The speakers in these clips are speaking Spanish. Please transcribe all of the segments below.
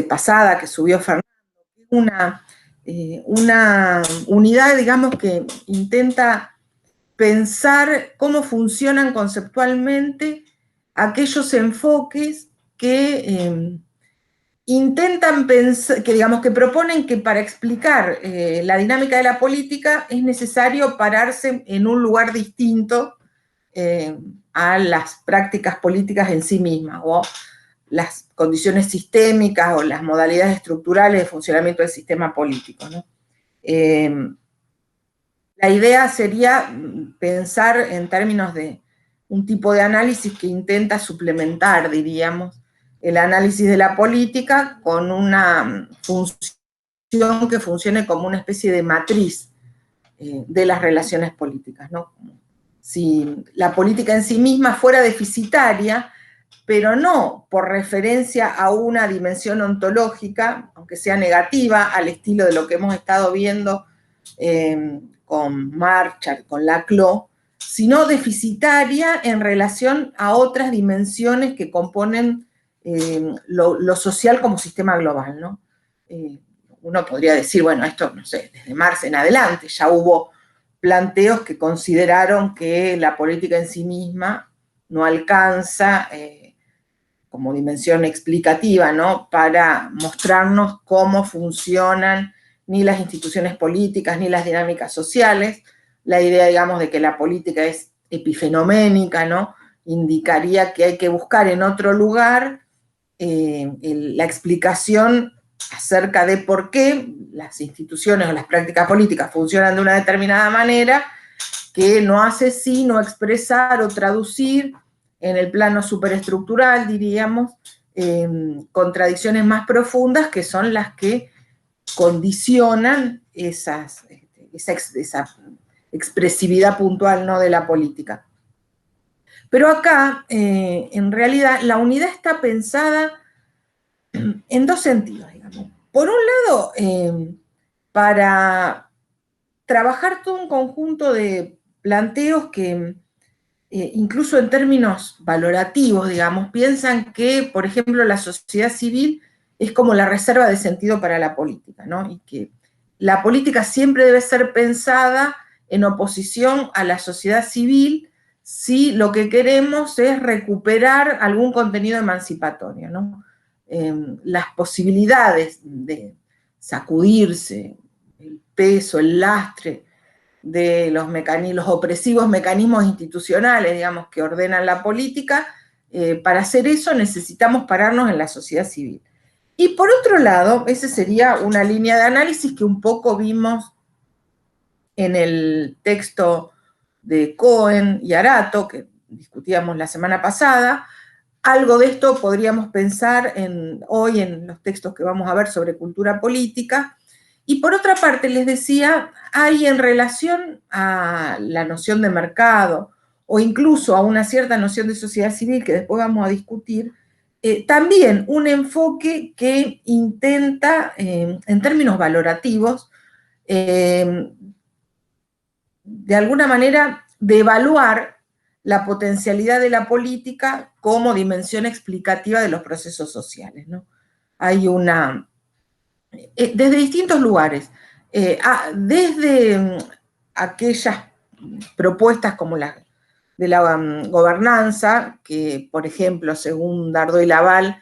pasada que subió Fernando, una unidad, digamos, que intenta pensar cómo funcionan conceptualmente aquellos enfoques que intentan pensar, que digamos, que proponen que para explicar la dinámica de la política es necesario pararse en un lugar distinto a las prácticas políticas en sí mismas, o las condiciones sistémicas o las modalidades estructurales de funcionamiento del sistema político, ¿no? La idea sería pensar en términos de un tipo de análisis que intenta suplementar, diríamos, el análisis de la política con una función que funcione como una especie de matriz de las relaciones políticas, ¿no? Si la política en sí misma fuera deficitaria, pero no por referencia a una dimensión ontológica, aunque sea negativa, al estilo de lo que hemos estado viendo con Marchard, con Laclau, sino deficitaria en relación a otras dimensiones que componen lo social como sistema global, ¿no? Uno podría decir, bueno, esto, no sé, desde Marx en adelante ya hubo planteos que consideraron que la política en sí misma no alcanza como dimensión explicativa, ¿no?, para mostrarnos cómo funcionan ni las instituciones políticas ni las dinámicas sociales. La idea, digamos, de que la política es epifenoménica, ¿no?, indicaría que hay que buscar en otro lugar la explicación acerca de por qué las instituciones o las prácticas políticas funcionan de una determinada manera, que no hace sino expresar o traducir en el plano superestructural, diríamos, contradicciones más profundas que son las que condicionan esa expresividad puntual, ¿no?, de la política. Pero acá, en realidad, la unidad está pensada en dos sentidos, digamos. Por un lado, para trabajar todo un conjunto de planteos que, incluso en términos valorativos, digamos, piensan que, por ejemplo, la sociedad civil es como la reserva de sentido para la política, ¿no? Y que la política siempre debe ser pensada en oposición a la sociedad civil si lo que queremos es recuperar algún contenido emancipatorio, ¿no? Las posibilidades de sacudirse el peso, el lastre de los opresivos mecanismos institucionales, digamos, que ordenan la política, para hacer eso necesitamos pararnos en la sociedad civil. Y por otro lado, esa sería una línea de análisis que un poco vimos en el texto de Cohen y Arato, que discutíamos la semana pasada. Algo de esto podríamos pensar hoy en los textos que vamos a ver sobre cultura política. Y por otra parte, les decía, hay en relación a la noción de mercado o incluso a una cierta noción de sociedad civil que después vamos a discutir, también un enfoque que intenta, en términos valorativos, de alguna manera, devaluar la potencialidad de la política como dimensión explicativa de los procesos sociales, ¿no? Hay desde distintos lugares, desde aquellas propuestas como la de la gobernanza, que, por ejemplo, según Dardot y Laval,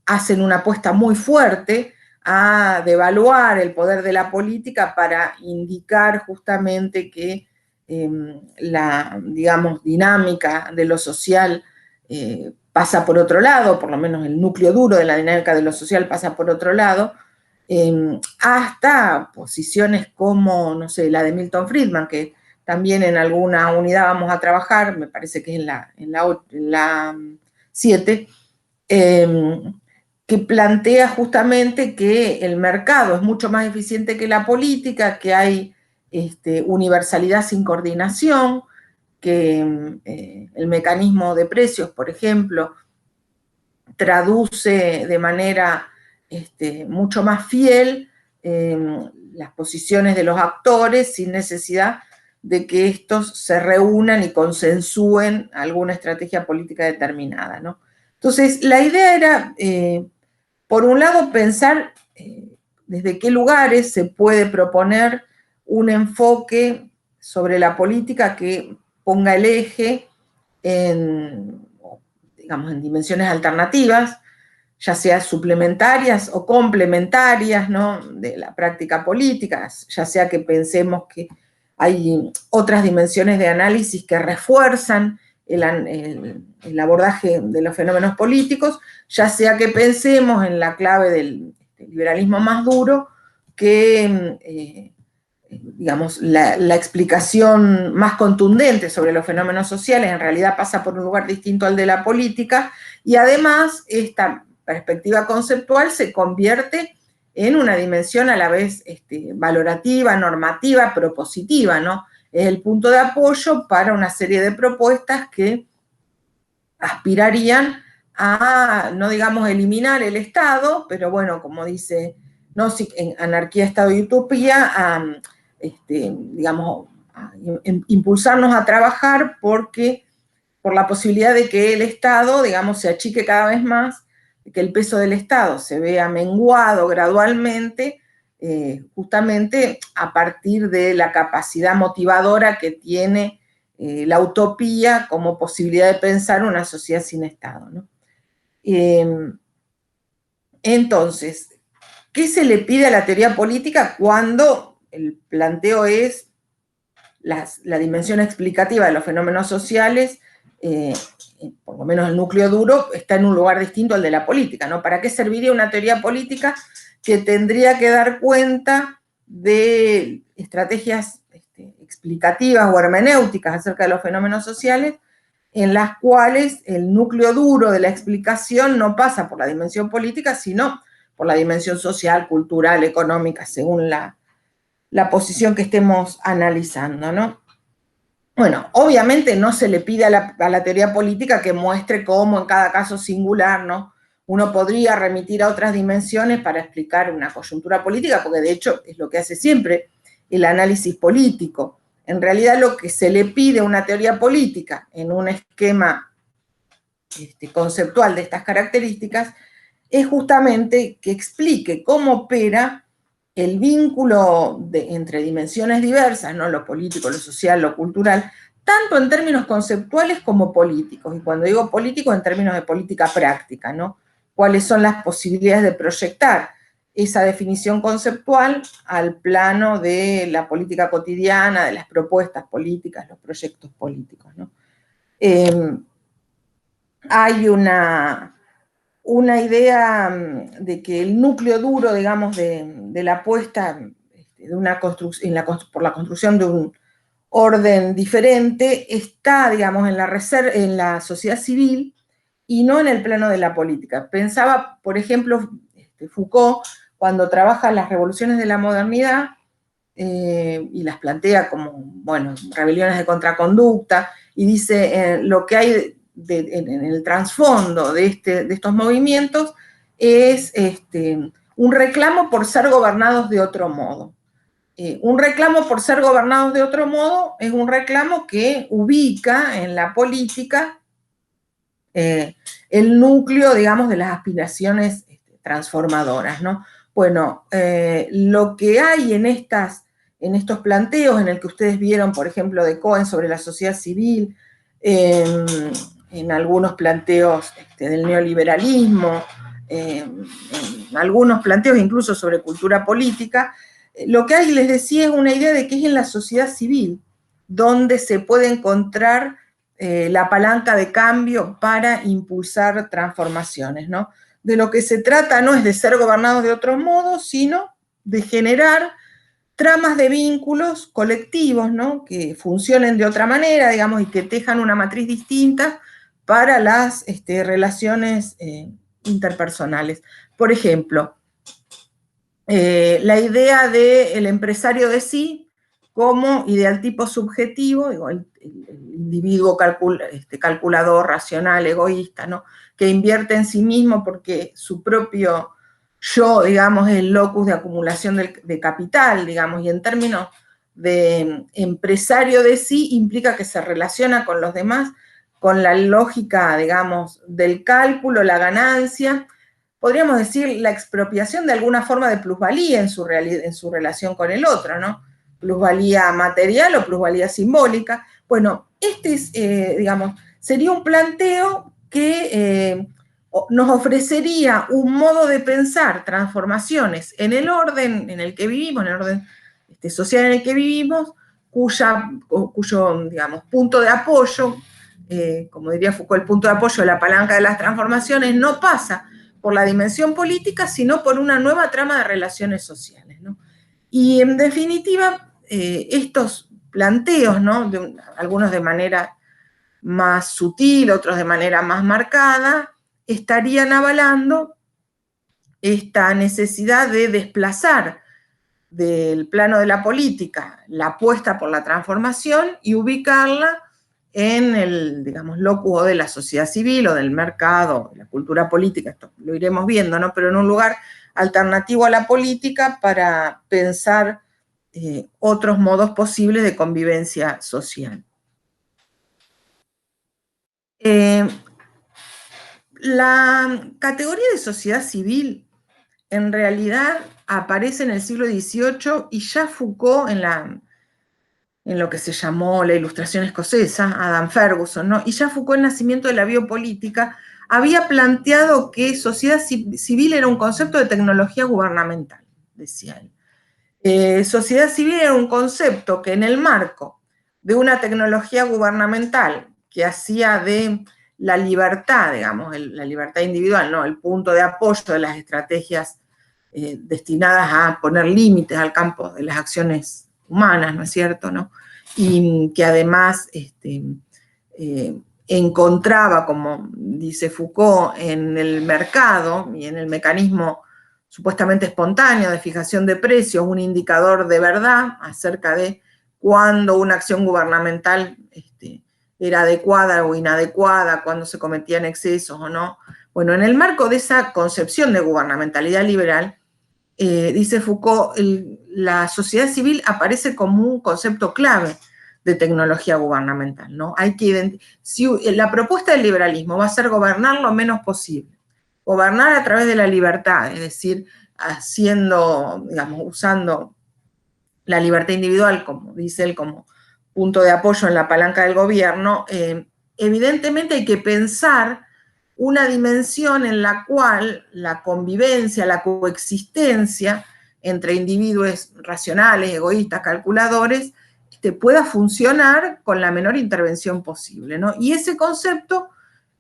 hacen una apuesta muy fuerte a devaluar el poder de la política para indicar justamente que la, digamos, dinámica de lo social pasa por otro lado, por lo menos el núcleo duro de la dinámica de lo social pasa por otro lado, hasta posiciones como, no sé, la de Milton Friedman, que también en alguna unidad vamos a trabajar, me parece que es en la 7, que plantea justamente que el mercado es mucho más eficiente que la política, que hay universalidad sin coordinación, que el mecanismo de precios, por ejemplo, traduce de manera mucho más fiel las posiciones de los actores sin necesidad de que estos se reúnan y consensúen alguna estrategia política determinada, ¿no? Entonces, la idea era por un lado, pensar desde qué lugares se puede proponer un enfoque sobre la política que ponga el eje en, digamos, en dimensiones alternativas, ya sea suplementarias o complementarias, ¿no?, de la práctica política, ya sea que pensemos que hay otras dimensiones de análisis que refuerzan el abordaje de los fenómenos políticos, ya sea que pensemos en la clave del liberalismo más duro, que digamos, la explicación más contundente sobre los fenómenos sociales en realidad pasa por un lugar distinto al de la política, y además esta perspectiva conceptual se convierte en una dimensión a la vez valorativa, normativa, propositiva, ¿no? Es el punto de apoyo para una serie de propuestas que aspirarían a, no digamos eliminar el Estado, pero bueno, como dice, no, si, en Anarquía, Estado y Utopía, digamos, a impulsarnos a trabajar por la posibilidad de que el Estado, digamos, se achique cada vez más, de que el peso del Estado se vea menguado gradualmente, justamente a partir de la capacidad motivadora que tiene la utopía como posibilidad de pensar una sociedad sin Estado, ¿no? Entonces, ¿qué se le pide a la teoría política cuando el planteo es la dimensión explicativa de los fenómenos sociales, por lo menos el núcleo duro, está en un lugar distinto al de la política, ¿no? ¿Para qué serviría una teoría política que tendría que dar cuenta de estrategias explicativas o hermenéuticas acerca de los fenómenos sociales, en las cuales el núcleo duro de la explicación no pasa por la dimensión política, sino por la dimensión social, cultural, económica, según la posición que estemos analizando, ¿no? Bueno, obviamente no se le pide a la teoría política que muestre cómo en cada caso singular, ¿no?, uno podría remitir a otras dimensiones para explicar una coyuntura política, porque de hecho es lo que hace siempre el análisis político. En realidad lo que se le pide a una teoría política en un esquema conceptual de estas características es justamente que explique cómo opera el vínculo entre dimensiones diversas, ¿no?, lo político, lo social, lo cultural, tanto en términos conceptuales como políticos. Y cuando digo político, en términos de política práctica, ¿no? ¿Cuáles son las posibilidades de proyectar esa definición conceptual al plano de la política cotidiana, de las propuestas políticas, los proyectos políticos, ¿no? Hay una idea de que el núcleo duro, digamos, de la apuesta de una por la construcción de un orden diferente está, digamos, en la sociedad civil y no en el plano de la política. Pensaba, por ejemplo, Foucault, cuando trabaja las revoluciones de la modernidad y las plantea como, bueno, rebeliones de contraconducta, y dice lo que hay en el trasfondo de estos movimientos es un reclamo por ser gobernados de otro modo. Un reclamo por ser gobernados de otro modo es un reclamo que ubica en la política el núcleo, digamos, de las aspiraciones transformadoras, ¿no? Bueno, lo que hay en estos planteos, en el que ustedes vieron, por ejemplo, de Cohen sobre la sociedad civil, en algunos planteos del neoliberalismo, en algunos planteos incluso sobre cultura política, lo que hay, les decía, es una idea de que es en la sociedad civil donde se puede encontrar la palanca de cambio para impulsar transformaciones, ¿no? De lo que se trata no es de ser gobernados de otros modos, sino de generar tramas de vínculos colectivos, ¿no?, que funcionen de otra manera, digamos, y que tejan una matriz distinta para las relaciones interpersonales. Por ejemplo, la idea del empresario de sí como ideal tipo subjetivo, digo, el individuo calculador, racional, egoísta, ¿no?, que invierte en sí mismo porque su propio yo, digamos, es el locus de acumulación de capital, digamos, y en términos de empresario de sí implica que se relaciona con los demás con la lógica, digamos, del cálculo, la ganancia, podríamos decir, la expropiación de alguna forma de plusvalía en su relación con el otro, ¿no? Plusvalía material o plusvalía simbólica. Bueno, este es, digamos, sería un planteo que nos ofrecería un modo de pensar transformaciones en el orden en el que vivimos, en el orden social en el que vivimos, cuyo, digamos, punto de apoyo, como diría Foucault, el punto de apoyo de la palanca de las transformaciones no pasa por la dimensión política, sino por una nueva trama de relaciones sociales, ¿no? Y en definitiva, estos planteos, ¿no? Algunos de manera más sutil, otros de manera más marcada, estarían avalando esta necesidad de desplazar del plano de la política la apuesta por la transformación y ubicarla en el, digamos, lóculo de la sociedad civil o del mercado, de la cultura política, esto lo iremos viendo, ¿no? Pero en un lugar alternativo a la política para pensar otros modos posibles de convivencia social. La categoría de sociedad civil en realidad aparece en el siglo XVIII y ya Foucault en lo que se llamó la Ilustración escocesa, Adam Ferguson, ¿no? Y ya Foucault, el nacimiento de la biopolítica, había planteado que sociedad civil era un concepto de tecnología gubernamental, decía él. Sociedad civil era un concepto que en el marco de una tecnología gubernamental que hacía de la libertad, digamos, la libertad individual, ¿no? El punto de apoyo de las estrategias destinadas a poner límites al campo de las acciones humanas, ¿no es cierto?, ¿no? Y que además encontraba, como dice Foucault, en el mercado y en el mecanismo supuestamente espontáneo de fijación de precios, un indicador de verdad acerca de cuándo una acción gubernamental era adecuada o inadecuada, cuándo se cometían excesos o no. Bueno, en el marco de esa concepción de gubernamentalidad liberal, dice Foucault, la sociedad civil aparece como un concepto clave de tecnología gubernamental, ¿no? Hay que si la propuesta del liberalismo va a ser gobernar lo menos posible, gobernar a través de la libertad, es decir, haciendo, digamos, usando la libertad individual, como dice él, como punto de apoyo en la palanca del gobierno, evidentemente hay que pensar una dimensión en la cual la convivencia, la coexistencia entre individuos racionales, egoístas, calculadores, pueda funcionar con la menor intervención posible, ¿no? Y ese concepto,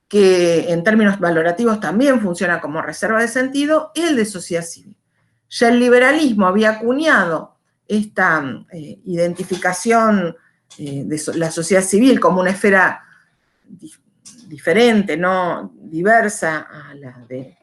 que en términos valorativos también funciona como reserva de sentido, es el de sociedad civil. Ya el liberalismo había acuñado esta identificación de la sociedad civil como una esfera diferente, ¿no? Diversa a la de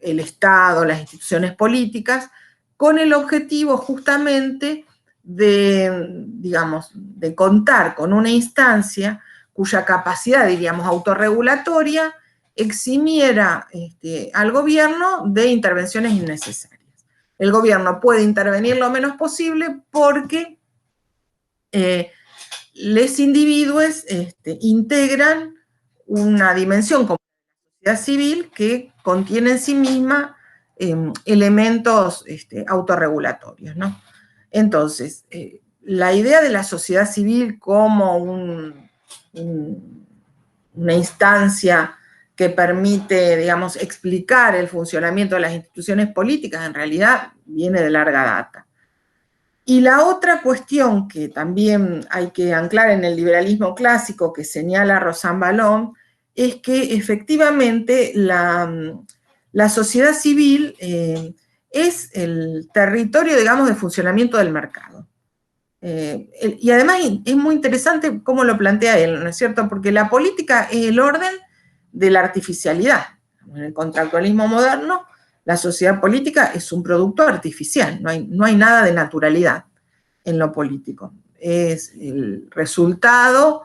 el Estado, las instituciones políticas, con el objetivo justamente de, digamos, de contar con una instancia cuya capacidad, diríamos, autorregulatoria eximiera al gobierno de intervenciones innecesarias. El gobierno puede intervenir lo menos posible porque los individuos integran una dimensión como la sociedad civil que contiene en sí misma elementos autorregulatorios, ¿no? Entonces, la idea de la sociedad civil como una instancia que permite, digamos, explicar el funcionamiento de las instituciones políticas, en realidad viene de larga data. Y la otra cuestión que también hay que anclar en el liberalismo clásico que señala Rosan Ballon es que efectivamente la sociedad civil es el territorio, digamos, de funcionamiento del mercado. Y además es muy interesante cómo lo plantea él, ¿no es cierto? Porque la política es el orden de la artificialidad. En el contractualismo moderno, la sociedad política es un producto artificial, no hay nada de naturalidad en lo político. Es el resultado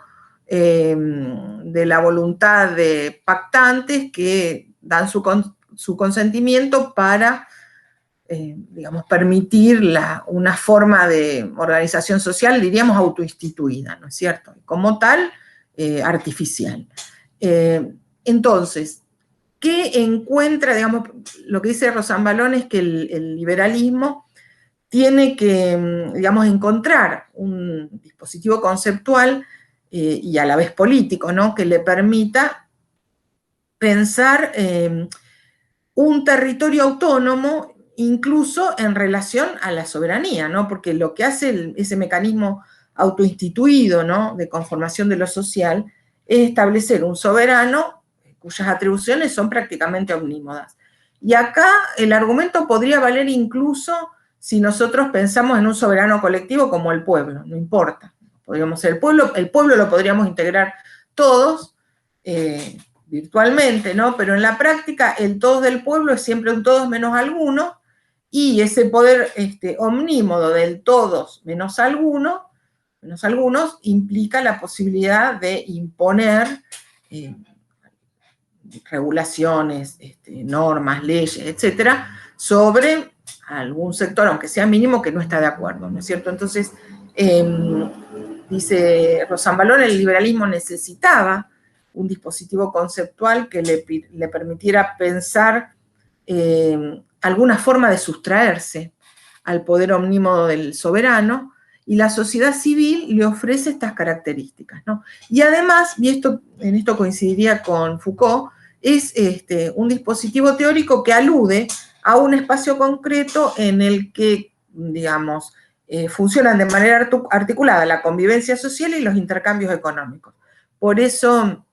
de la voluntad de pactantes que dan su consentimiento para, digamos, permitir una forma de organización social, diríamos, autoinstituida, ¿no es cierto? Como tal, artificial. Entonces, que encuentra, digamos, lo que dice Rosanvallón es que el liberalismo tiene que, digamos, encontrar un dispositivo conceptual y a la vez político, ¿no?, que le permita pensar un territorio autónomo incluso en relación a la soberanía, ¿no?, porque lo que hace ese mecanismo autoinstituido, ¿no?, de conformación de lo social es establecer un soberano cuyas atribuciones son prácticamente omnímodas. Y acá el argumento podría valer incluso si nosotros pensamos en un soberano colectivo como el pueblo, no importa. Podríamos ser el pueblo lo podríamos integrar todos virtualmente, ¿no? Pero en la práctica el todos del pueblo es siempre un todos menos alguno, y ese poder omnímodo del todos menos algunos, implica la posibilidad de imponer regulaciones, normas, leyes, etcétera, sobre algún sector, aunque sea mínimo, que no está de acuerdo, ¿no es cierto? Entonces, dice Rosanvallón, el liberalismo necesitaba un dispositivo conceptual que le permitiera pensar alguna forma de sustraerse al poder omnímodo del soberano, y la sociedad civil le ofrece estas características, ¿no? Y además, y en esto coincidiría con Foucault, es un dispositivo teórico que alude a un espacio concreto en el que, digamos, funcionan de manera articulada la convivencia social y los intercambios económicos. Por eso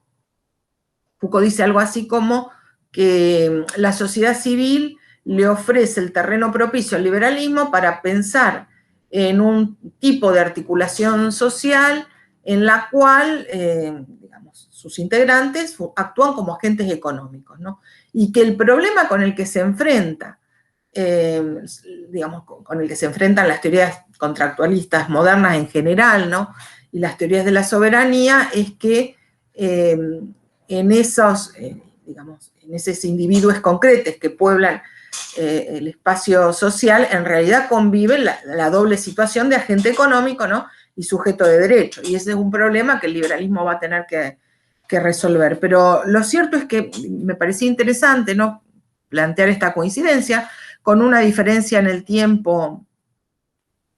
Foucault dice algo así como que la sociedad civil le ofrece el terreno propicio al liberalismo para pensar en un tipo de articulación social en la cual, digamos, sus integrantes actúan como agentes económicos, ¿no? Y que el problema con el que se enfrenta, digamos, con el que se enfrentan las teorías contractualistas modernas en general, ¿no?, y las teorías de la soberanía, es que en esos, digamos, en esos individuos concretos que pueblan el espacio social, en realidad convive la doble situación de agente económico, ¿no?, y sujeto de derecho. Y ese es un problema que el liberalismo va a tener que resolver. Pero lo cierto es que me parecía interesante, ¿no?, plantear esta coincidencia con una diferencia en el tiempo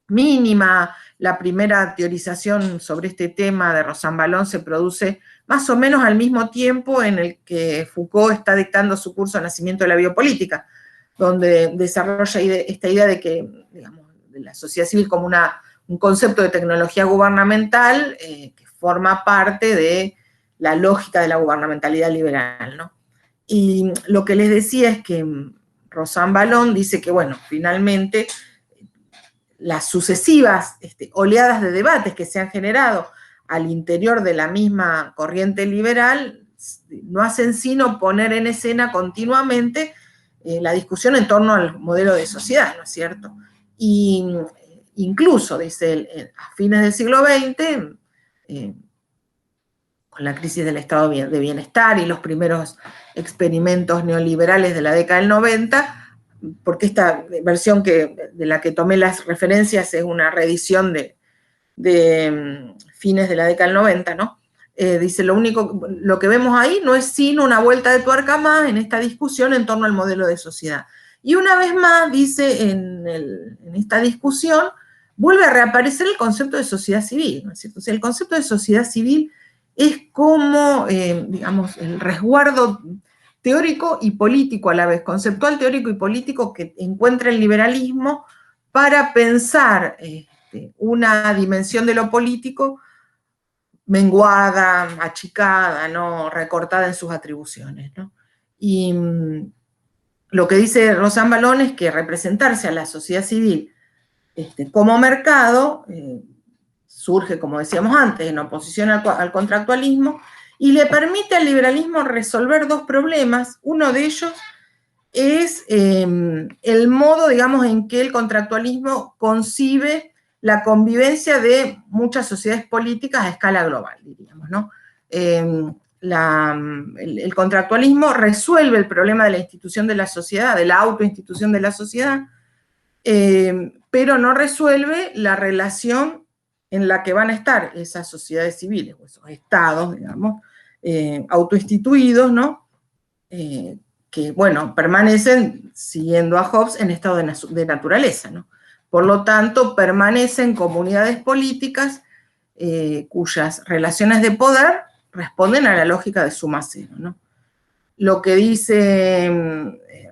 mínima. La primera teorización sobre este tema de Rosanvallón se produce más o menos al mismo tiempo en el que Foucault está dictando su curso Nacimiento de la Biopolítica, donde desarrolla esta idea de que, digamos, de la sociedad civil como un concepto de tecnología gubernamental que forma parte de la lógica de la gubernamentalidad liberal, ¿no? Y lo que les decía es que Rosanvallón dice que, bueno, finalmente las sucesivas oleadas de debates que se han generado al interior de la misma corriente liberal no hacen sino poner en escena continuamente la discusión en torno al modelo de sociedad, ¿no es cierto? Y incluso, dice, a fines del siglo XX, con la crisis del estado de bienestar y los primeros experimentos neoliberales de la década del 90, porque esta versión de la que tomé las referencias es una reedición de fines de la década del 90, ¿no? Dice, lo que vemos ahí no es sino una vuelta de tuerca más en esta discusión en torno al modelo de sociedad. Y una vez más, dice, en esta discusión, vuelve a reaparecer el concepto de sociedad civil, ¿no es cierto? O sea, el concepto de sociedad civil es como, digamos, el resguardo teórico y político a la vez, conceptual, teórico y político, que encuentra el liberalismo para pensar una dimensión de lo político menguada, achicada, ¿no?, recortada en sus atribuciones, ¿no? Y lo que dice Rosanvallón es que representarse a la sociedad civil como mercado surge, como decíamos antes, en oposición al contractualismo, y le permite al liberalismo resolver dos problemas. Uno de ellos es el modo, digamos, en que el contractualismo concibe la convivencia de muchas sociedades políticas a escala global, diríamos, ¿no? El contractualismo resuelve el problema de la institución de la sociedad, de la autoinstitución de la sociedad, pero no resuelve la relación en la que van a estar esas sociedades civiles, o esos estados, digamos, autoinstituidos, ¿no?, que, bueno, permanecen, siguiendo a Hobbes, en estado de naturaleza, ¿no? Por lo tanto, permanecen comunidades políticas cuyas relaciones de poder responden a la lógica de suma cero, ¿no? Lo que dice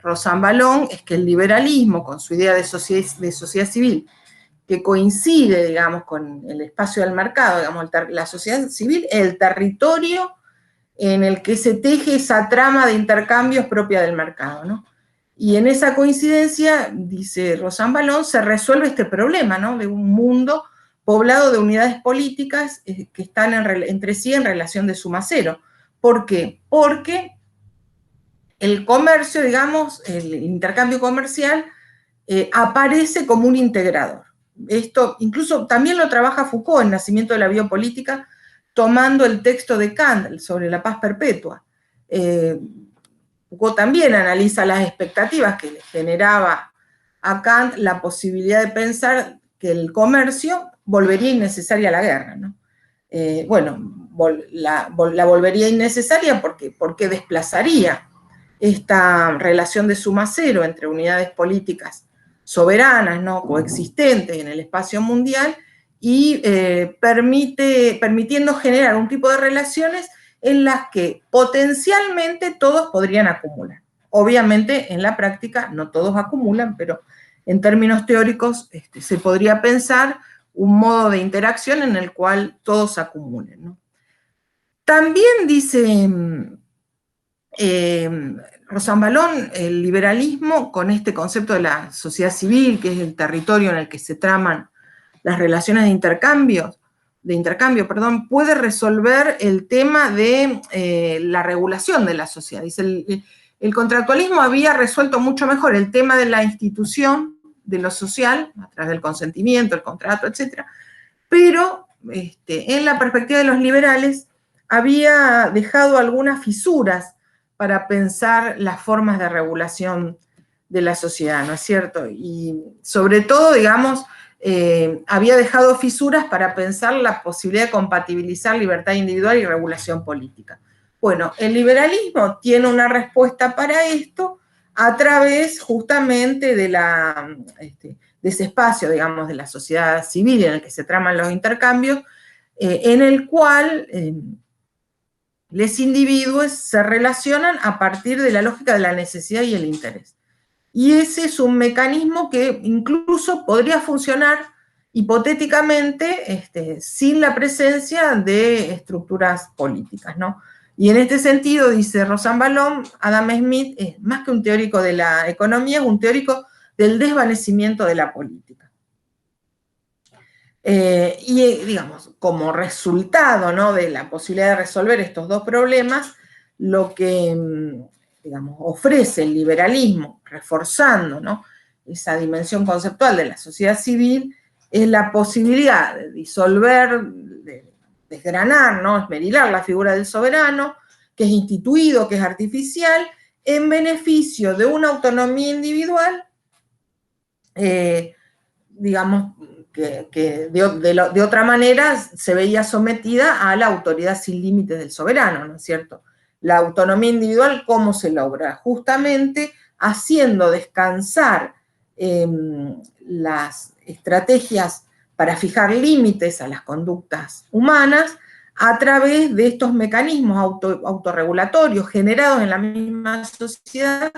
Rosan Ballón es que el liberalismo, con su idea de sociedad civil, que coincide, digamos, con el espacio del mercado, digamos, la sociedad civil, el territorio en el que se teje esa trama de intercambios propia del mercado, ¿no? Y en esa coincidencia, dice Rosan Ballón, se resuelve este problema, ¿no? De un mundo poblado de unidades políticas que están entre sí en relación de suma cero. ¿Por qué? Porque el comercio, digamos, el intercambio comercial, aparece como un integrador. Esto incluso también lo trabaja Foucault en Nacimiento de la Biopolítica, tomando el texto de Kant sobre la paz perpetua. Foucault también analiza las expectativas que le generaba a Kant la posibilidad de pensar que el comercio volvería innecesaria la guerra, ¿no? Bueno, la volvería innecesaria porque desplazaría esta relación de suma cero entre unidades políticas soberanas, ¿no? Coexistentes en el espacio mundial, y permitiendo generar un tipo de relaciones en las que potencialmente todos podrían acumular. Obviamente, en la práctica no todos acumulan, pero en términos teóricos se podría pensar un modo de interacción en el cual todos acumulen, ¿no? También dice Rosan Ballón, el liberalismo, con este concepto de la sociedad civil, que es el territorio en el que se traman las relaciones de intercambio, puede resolver el tema de la regulación de la sociedad. Dice, el contractualismo había resuelto mucho mejor el tema de la institución de lo social, a través del consentimiento, el contrato, etc. Pero en la perspectiva de los liberales había dejado algunas fisuras para pensar las formas de regulación de la sociedad, ¿no es cierto? Y sobre todo, digamos, había dejado fisuras para pensar la posibilidad de compatibilizar libertad individual y regulación política. Bueno, el liberalismo tiene una respuesta para esto a través justamente de de ese espacio, digamos, de la sociedad civil en el que se traman los intercambios, en el cual los individuos se relacionan a partir de la lógica de la necesidad y el interés. Y ese es un mecanismo que incluso podría funcionar hipotéticamente sin la presencia de estructuras políticas, ¿no? Y en este sentido, dice Rosan Ballón, Adam Smith es más que un teórico de la economía, es un teórico del desvanecimiento de la política. Y, digamos, como resultado, ¿no?, de la posibilidad de resolver estos dos problemas, lo que, digamos, ofrece el liberalismo, reforzando, ¿no?, esa dimensión conceptual de la sociedad civil, es la posibilidad de disolver, de desgranar, ¿no?, esmerilar la figura del soberano, que es instituido, que es artificial, en beneficio de una autonomía individual, digamos, que de otra manera se veía sometida a la autoridad sin límites del soberano, ¿no es cierto? La autonomía individual, ¿cómo se logra? Justamente haciendo descansar las estrategias para fijar límites a las conductas humanas a través de estos mecanismos autorregulatorios generados en la misma sociedad,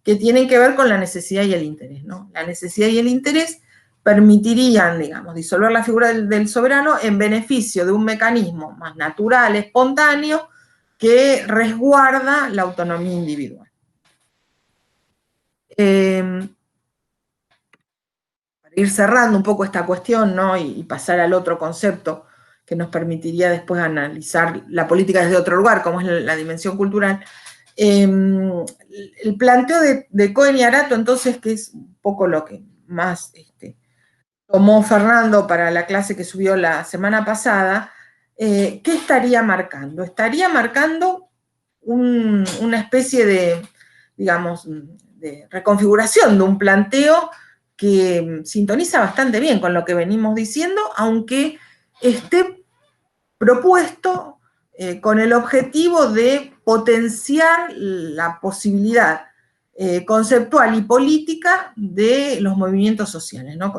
que tienen que ver con la necesidad y el interés, ¿no? La necesidad y el interés permitirían, digamos, disolver la figura del soberano en beneficio de un mecanismo más natural, espontáneo, que resguarda la autonomía individual. Para ir cerrando un poco esta cuestión, ¿no?, y pasar al otro concepto que nos permitiría después analizar la política desde otro lugar, como es la dimensión cultural, el planteo de Cohen y Arato, entonces, que es un poco lo que más tomó Fernando para la clase que subió la semana pasada, ¿qué estaría marcando? Estaría marcando una especie de, digamos, de reconfiguración de un planteo que sintoniza bastante bien con lo que venimos diciendo, aunque esté propuesto con el objetivo de potenciar la posibilidad conceptual y política de los movimientos sociales, ¿no?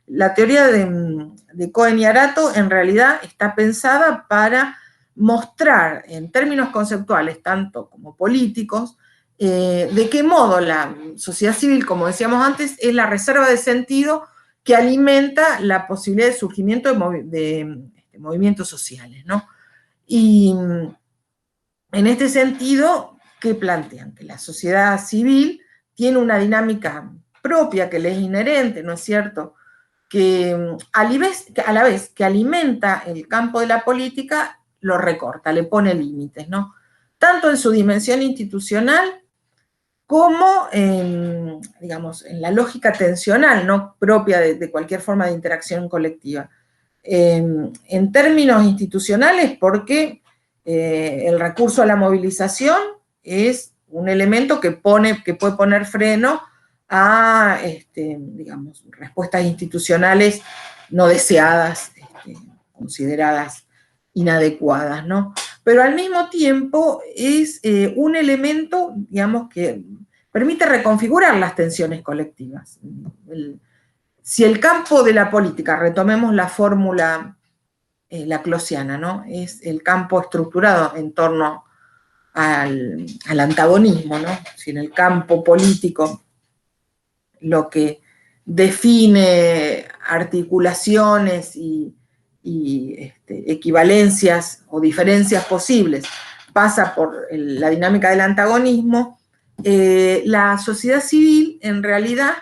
La teoría de Cohen y Arato en realidad está pensada para mostrar en términos conceptuales, tanto como políticos, de qué modo la sociedad civil, como decíamos antes, es la reserva de sentido que alimenta la posibilidad de surgimiento de movimientos sociales, ¿no? Y en este sentido, ¿qué plantean? Que la sociedad civil tiene una dinámica propia que le es inherente, ¿no es cierto? Que a la vez que alimenta el campo de la política, lo recorta, le pone límites, ¿no? Tanto en su dimensión institucional como digamos, en la lógica tensional, ¿no? Propia de cualquier forma de interacción colectiva. En términos institucionales, porque el recurso a la movilización es un elemento que puede poner freno a, digamos, respuestas institucionales no deseadas, consideradas inadecuadas, ¿no? Pero al mismo tiempo es un elemento, digamos, que permite reconfigurar las tensiones colectivas. Si el campo de la política, retomemos la fórmula laclausiana, ¿no? Es el campo estructurado en torno al antagonismo, ¿no? Si en el campo político lo que define articulaciones y equivalencias o diferencias posibles pasa por la dinámica del antagonismo, la sociedad civil en realidad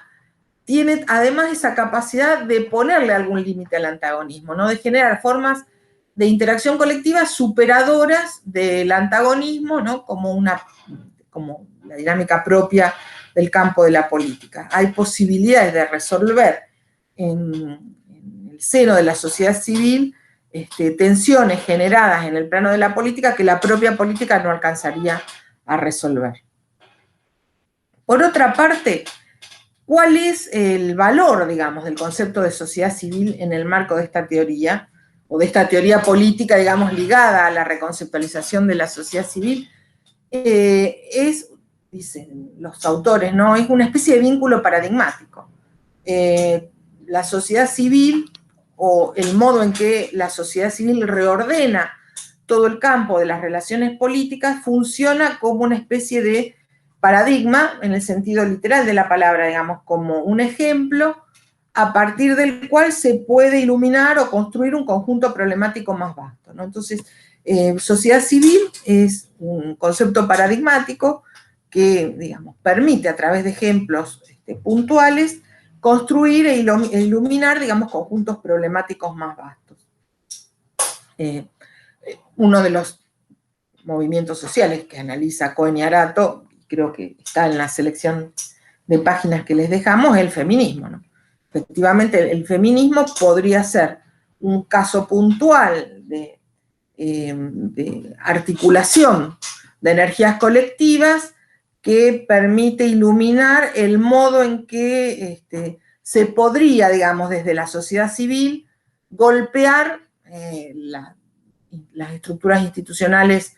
tiene además esa capacidad de ponerle algún límite al antagonismo, ¿no? De generar formas de interacción colectiva superadoras del antagonismo, ¿no? Como la dinámica propia del campo de la política. Hay posibilidades de resolver en el seno de la sociedad civil tensiones generadas en el plano de la política que la propia política no alcanzaría a resolver. Por otra parte, ¿cuál es el valor, digamos, del concepto de sociedad civil en el marco de esta teoría, o de esta teoría política, digamos, ligada a la reconceptualización de la sociedad civil? Es, dicen los autores, ¿no? Es una especie de vínculo paradigmático. La sociedad civil, o el modo en que la sociedad civil reordena todo el campo de las relaciones políticas, funciona como una especie de paradigma, en el sentido literal de la palabra, digamos, como un ejemplo a partir del cual se puede iluminar o construir un conjunto problemático más vasto, ¿no? Entonces, sociedad civil es un concepto paradigmático que, digamos, permite a través de ejemplos puntuales construir e iluminar, digamos, conjuntos problemáticos más vastos. Uno de los movimientos sociales que analiza Cohen y Arato, creo que está en la selección de páginas que les dejamos, es el feminismo, ¿no? Efectivamente, el feminismo podría ser un caso puntual de articulación de energías colectivas que permite iluminar el modo en que se podría, digamos, desde la sociedad civil, golpear las estructuras institucionales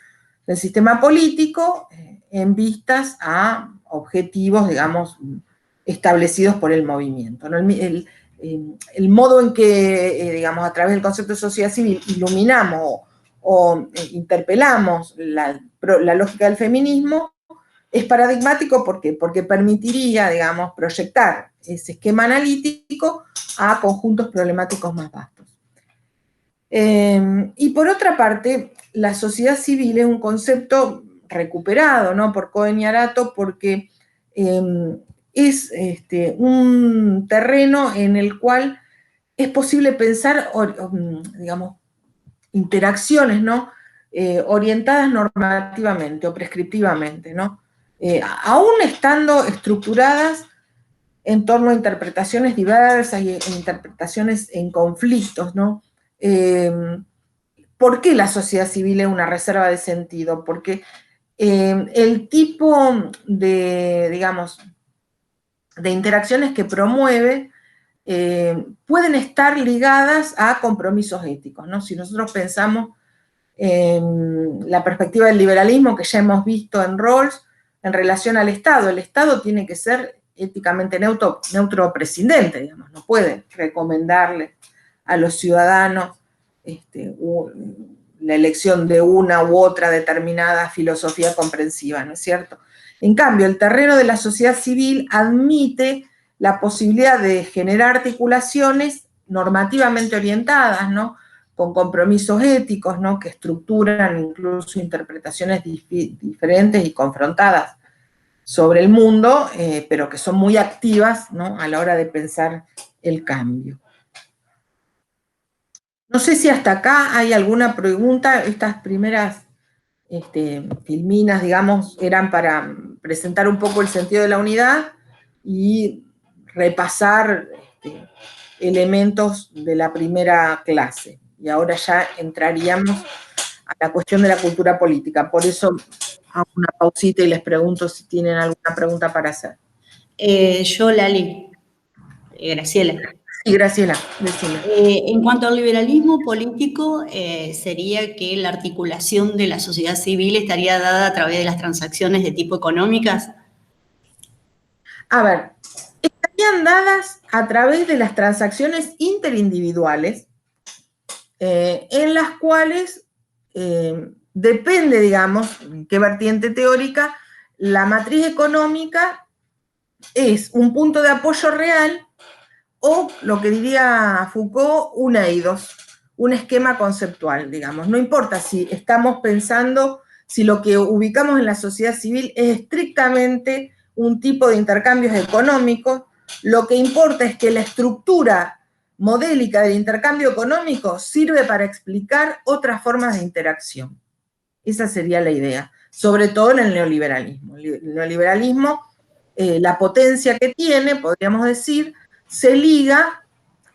del sistema político en vistas a objetivos, digamos, establecidos por el movimiento, ¿no? El modo en que, digamos, a través del concepto de sociedad civil iluminamos o interpelamos la lógica del feminismo es paradigmático. ¿Por qué? Porque permitiría, digamos, proyectar ese esquema analítico a conjuntos problemáticos más vastos. Y por otra parte, la sociedad civil es un concepto recuperado, ¿no?, por Cohen y Arato, porque es un terreno en el cual es posible pensar, digamos, interacciones, ¿no?, orientadas normativamente o prescriptivamente, ¿no? Aún estando estructuradas en torno a interpretaciones diversas y interpretaciones en conflictos, ¿no? ¿Por qué la sociedad civil es una reserva de sentido? Porque el tipo de, digamos, de interacciones que promueve pueden estar ligadas a compromisos éticos, ¿no? Si nosotros pensamos la perspectiva del liberalismo que ya hemos visto en Rawls en relación al Estado. El Estado tiene que ser éticamente neutro o prescindente, digamos, no puede recomendarle a los ciudadanos la elección de una u otra determinada filosofía comprensiva, ¿no es cierto? En cambio, el terreno de la sociedad civil admite la posibilidad de generar articulaciones normativamente orientadas, ¿no? Con compromisos éticos, ¿no? Que estructuran incluso interpretaciones diferentes y confrontadas sobre el mundo, pero que son muy activas, ¿no? A la hora de pensar el cambio. No sé si hasta acá hay alguna pregunta. Estas primeras filminas, digamos, eran para presentar un poco el sentido de la unidad y repasar elementos de la primera clase. Y ahora ya entraríamos a la cuestión de la cultura política. Por eso hago una pausita y les pregunto si tienen alguna pregunta para hacer. Yo, Lali. Graciela. Sí, Graciela, decime. En cuanto al liberalismo político, sería que la articulación de la sociedad civil estaría dada a través de las transacciones de tipo económicas. A ver, estarían dadas a través de las transacciones interindividuales, en las cuales depende, digamos, qué vertiente teórica, la matriz económica es un punto de apoyo real o, lo que diría Foucault, un eidos, un esquema conceptual, digamos. No importa si estamos pensando, si lo que ubicamos en la sociedad civil es estrictamente un tipo de intercambios económicos, lo que importa es que la estructura modélica del intercambio económico sirve para explicar otras formas de interacción. Esa sería la idea, sobre todo en el neoliberalismo. El neoliberalismo, la potencia que tiene, podríamos decir, se liga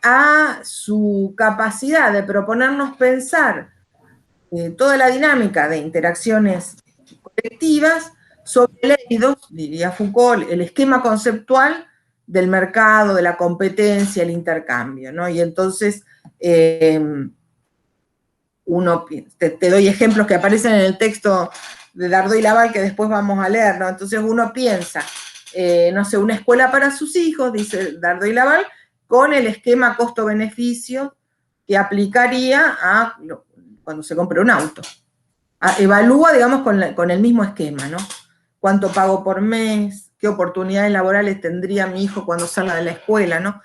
a su capacidad de proponernos pensar toda la dinámica de interacciones colectivas sobre el eidos, diría Foucault, el esquema conceptual del mercado, de la competencia, el intercambio, ¿no? Y entonces te doy ejemplos que aparecen en el texto de Dardot y Laval que después vamos a leer, ¿no? Entonces uno piensa, no sé, una escuela para sus hijos, dice Dardot y Laval, con el esquema costo-beneficio que aplicaría a cuando se compra un auto. Evalúa, digamos, con el mismo esquema, ¿no? ¿Cuánto pago por mes? ¿Qué oportunidades laborales tendría mi hijo cuando salga de la escuela, ¿no?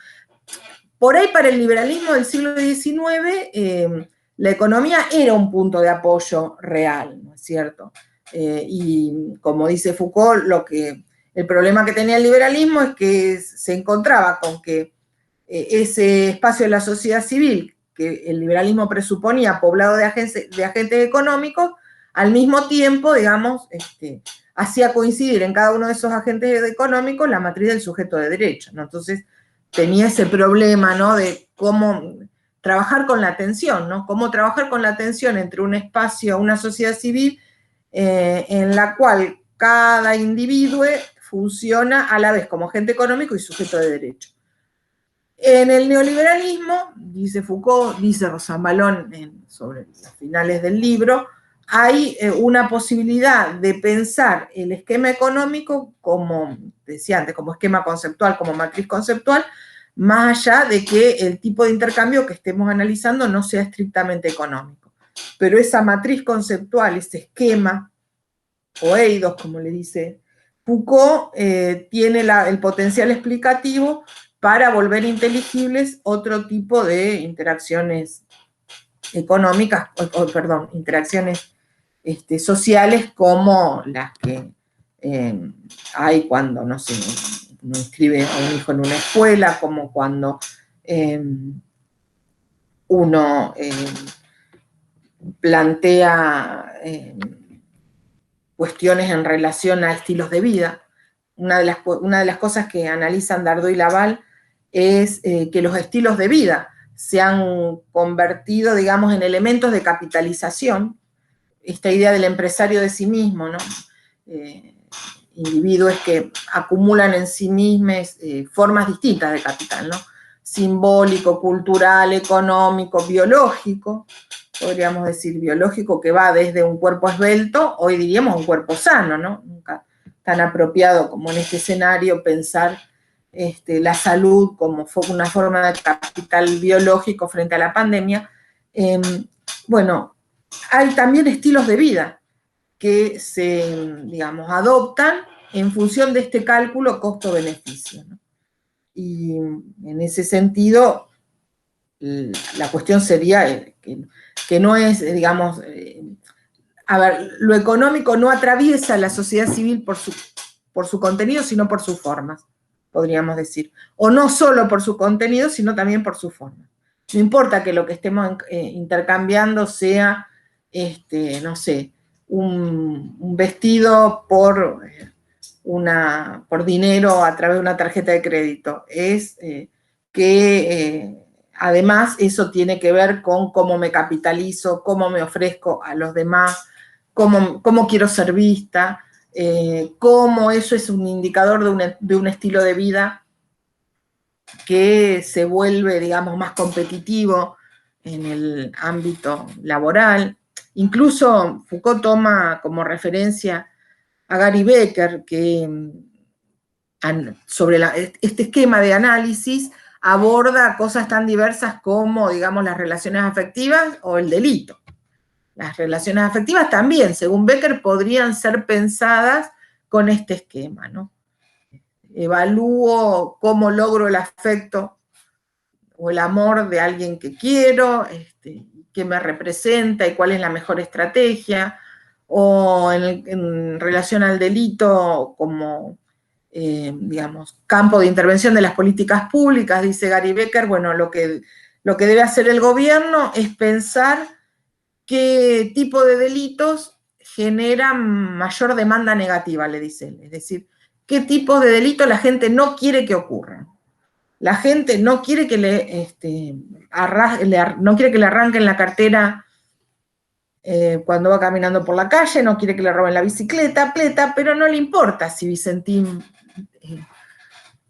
Por ahí, para el liberalismo del siglo XIX, la economía era un punto de apoyo real, ¿no es cierto? Y como dice Foucault, el problema que tenía el liberalismo es que se encontraba con que ese espacio de la sociedad civil, que el liberalismo presuponía poblado de agentes económicos, al mismo tiempo, digamos, hacía coincidir en cada uno de esos agentes económicos la matriz del sujeto de derecho, ¿no? Entonces tenía ese problema, ¿no? De cómo trabajar con la tensión, ¿no? Cómo trabajar con la tensión entre un espacio, una sociedad civil, en la cual cada individuo funciona a la vez como agente económico y sujeto de derecho. En el neoliberalismo, dice Foucault, dice Rosambalón sobre los finales del libro, hay una posibilidad de pensar el esquema económico como, decía antes, como esquema conceptual, como matriz conceptual, más allá de que el tipo de intercambio que estemos analizando no sea estrictamente económico. Pero esa matriz conceptual, ese esquema, o eidos, como le dice Foucault, tiene el potencial explicativo para volver inteligibles otro tipo de interacciones económicas, interacciones sociales, como las que hay cuando, no sé, uno inscribe a un hijo en una escuela, como cuando uno plantea cuestiones en relación a estilos de vida. Una de las cosas que analizan Dardot y Laval es que los estilos de vida se han convertido, digamos, en elementos de capitalización. Esta idea del empresario de sí mismo, ¿no? Individuos que acumulan en sí mismos formas distintas de capital, ¿no? Simbólico, cultural, económico, biológico, podríamos decir, biológico, que va desde un cuerpo esbelto, hoy diríamos un cuerpo sano, ¿no? Nunca tan apropiado como en este escenario pensar la salud como una forma de capital biológico frente a la pandemia. Bueno, hay también estilos de vida que se, digamos, adoptan en función de este cálculo costo-beneficio, ¿no? Y en ese sentido, la cuestión sería que no es, digamos, a ver, lo económico no atraviesa la sociedad civil por su contenido, sino por sus formas, podríamos decir. O no solo por su contenido, sino también por su forma. No importa que lo que estemos intercambiando sea, no sé, un vestido por dinero a través de una tarjeta de crédito. Es que además eso tiene que ver con cómo me capitalizo, cómo me ofrezco a los demás, cómo quiero ser vista, cómo eso es un indicador de un estilo de vida que se vuelve, digamos, más competitivo en el ámbito laboral. Incluso Foucault toma como referencia a Gary Becker, que sobre este esquema de análisis aborda cosas tan diversas como, digamos, las relaciones afectivas o el delito. Las relaciones afectivas también, según Becker, podrían ser pensadas con este esquema, ¿no? Evalúo cómo logro el afecto o el amor de alguien que quiero, qué me representa y cuál es la mejor estrategia, o en relación al delito como, digamos, campo de intervención de las políticas públicas, dice Gary Becker, bueno, lo que debe hacer el gobierno es pensar qué tipo de delitos generan mayor demanda negativa, le dice él. Es decir, qué tipo de delitos la gente no quiere que ocurran. La gente no quiere que no quiere que le arranquen la cartera cuando va caminando por la calle, no quiere que le roben la bicicleta, pero no le importa si Vicentín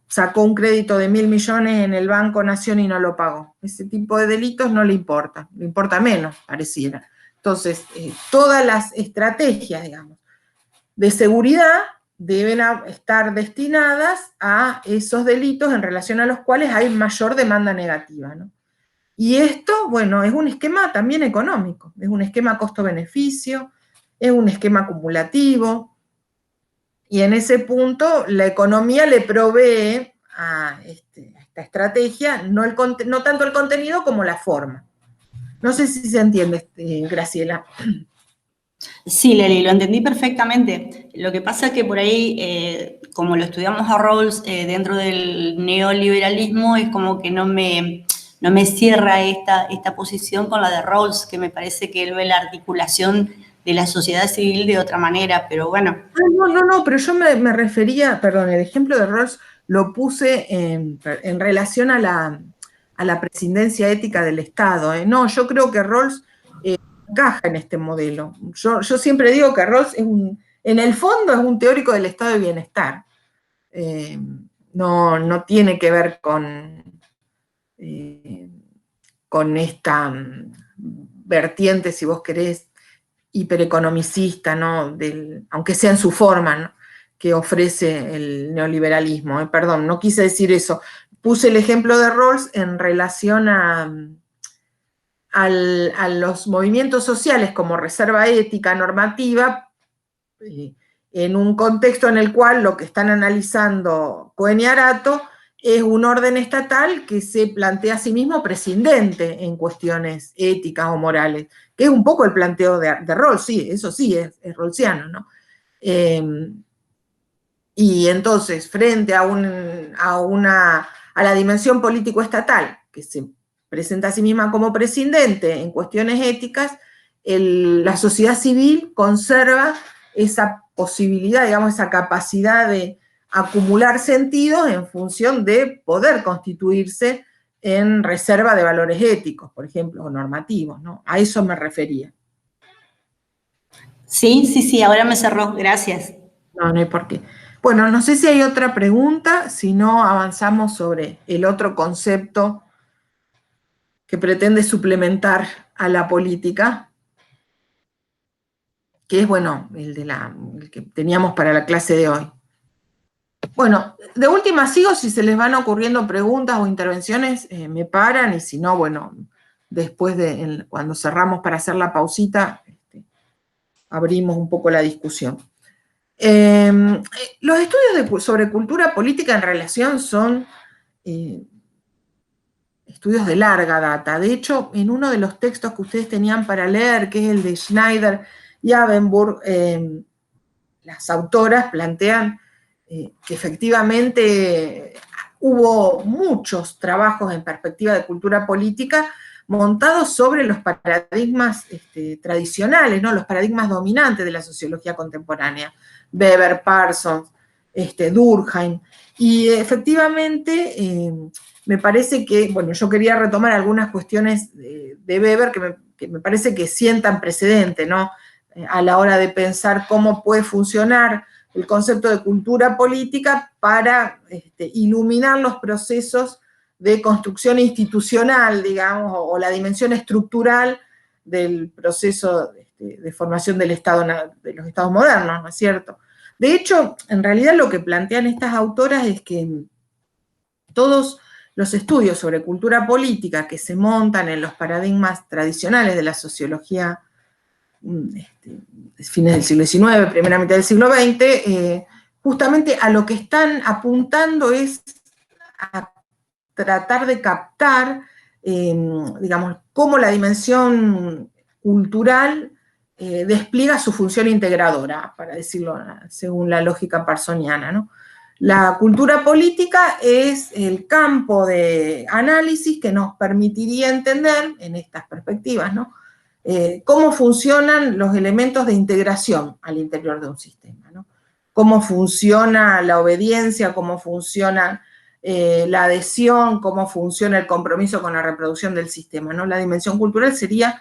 sacó un crédito de 1.000 millones en el Banco Nación y no lo pagó. Ese tipo de delitos no le importa menos, pareciera. Entonces, todas las estrategias, digamos, de seguridad deben estar destinadas a esos delitos en relación a los cuales hay mayor demanda negativa, ¿no? Y esto, bueno, es un esquema también económico, es un esquema costo-beneficio, es un esquema acumulativo, y en ese punto la economía le provee a esta estrategia no tanto el contenido como la forma. No sé si se entiende, Graciela. Sí, Leli, lo entendí perfectamente. Lo que pasa es que por ahí, como lo estudiamos a Rawls dentro del neoliberalismo, es como que no me cierra esta posición con la de Rawls, que me parece que él ve la articulación de la sociedad civil de otra manera, pero bueno. No, pero yo me refería, perdón, el ejemplo de Rawls lo puse en relación a la presidencia ética del Estado. No, yo creo que Rawls encaja en este modelo. Yo siempre digo que Rawls en el fondo es un teórico del estado de bienestar. No tiene que ver con esta vertiente, si vos querés, hipereconomicista, ¿no? Aunque sea en su forma, ¿no?, que ofrece el neoliberalismo. Perdón, no quise decir eso. Puse el ejemplo de Rawls en relación a los movimientos sociales como reserva ética normativa, en un contexto en el cual lo que están analizando Cohen y Arato es un orden estatal que se plantea a sí mismo prescindente en cuestiones éticas o morales, que es un poco el planteo de Rawls, sí, eso sí, es rawlsiano, ¿no? Y entonces, frente a la dimensión político-estatal, que se presenta a sí misma como prescindente en cuestiones éticas, la sociedad civil conserva esa posibilidad, digamos, esa capacidad de acumular sentidos en función de poder constituirse en reserva de valores éticos, por ejemplo, o normativos, ¿no? A eso me refería. Sí, ahora me cerró, gracias. No hay por qué. Bueno, no sé si hay otra pregunta, si no avanzamos sobre el otro concepto que pretende suplementar a la política, que es, bueno, el que teníamos para la clase de hoy. Bueno, de última sigo, si se les van ocurriendo preguntas o intervenciones, me paran, y si no, bueno, después cuando cerramos para hacer la pausita, abrimos un poco la discusión. Los estudios sobre cultura política en relación son estudios de larga data. De hecho, en uno de los textos que ustedes tenían para leer, que es el de Schneider y Abenburg, las autoras plantean que efectivamente hubo muchos trabajos en perspectiva de cultura política montados sobre los paradigmas tradicionales, ¿no? Los paradigmas dominantes de la sociología contemporánea. Weber, Parsons, Durkheim. Y efectivamente, me parece que, bueno, yo quería retomar algunas cuestiones de Weber que me parece que sientan precedente, ¿no? A la hora de pensar cómo puede funcionar el concepto de cultura política para iluminar los procesos de construcción institucional, digamos, o la dimensión estructural del proceso de formación del Estado, de los estados modernos, ¿no es cierto? De hecho, en realidad lo que plantean estas autoras es que todos los estudios sobre cultura política que se montan en los paradigmas tradicionales de la sociología fines del siglo XIX, primera mitad del siglo XX, justamente a lo que están apuntando es a tratar de captar, digamos, cómo la dimensión cultural despliega su función integradora, para decirlo según la lógica parsoniana, ¿no? La cultura política es el campo de análisis que nos permitiría entender, en estas perspectivas, ¿no?, cómo funcionan los elementos de integración al interior de un sistema, ¿no? Cómo funciona la obediencia, cómo funciona la adhesión, cómo funciona el compromiso con la reproducción del sistema, ¿no? La dimensión cultural sería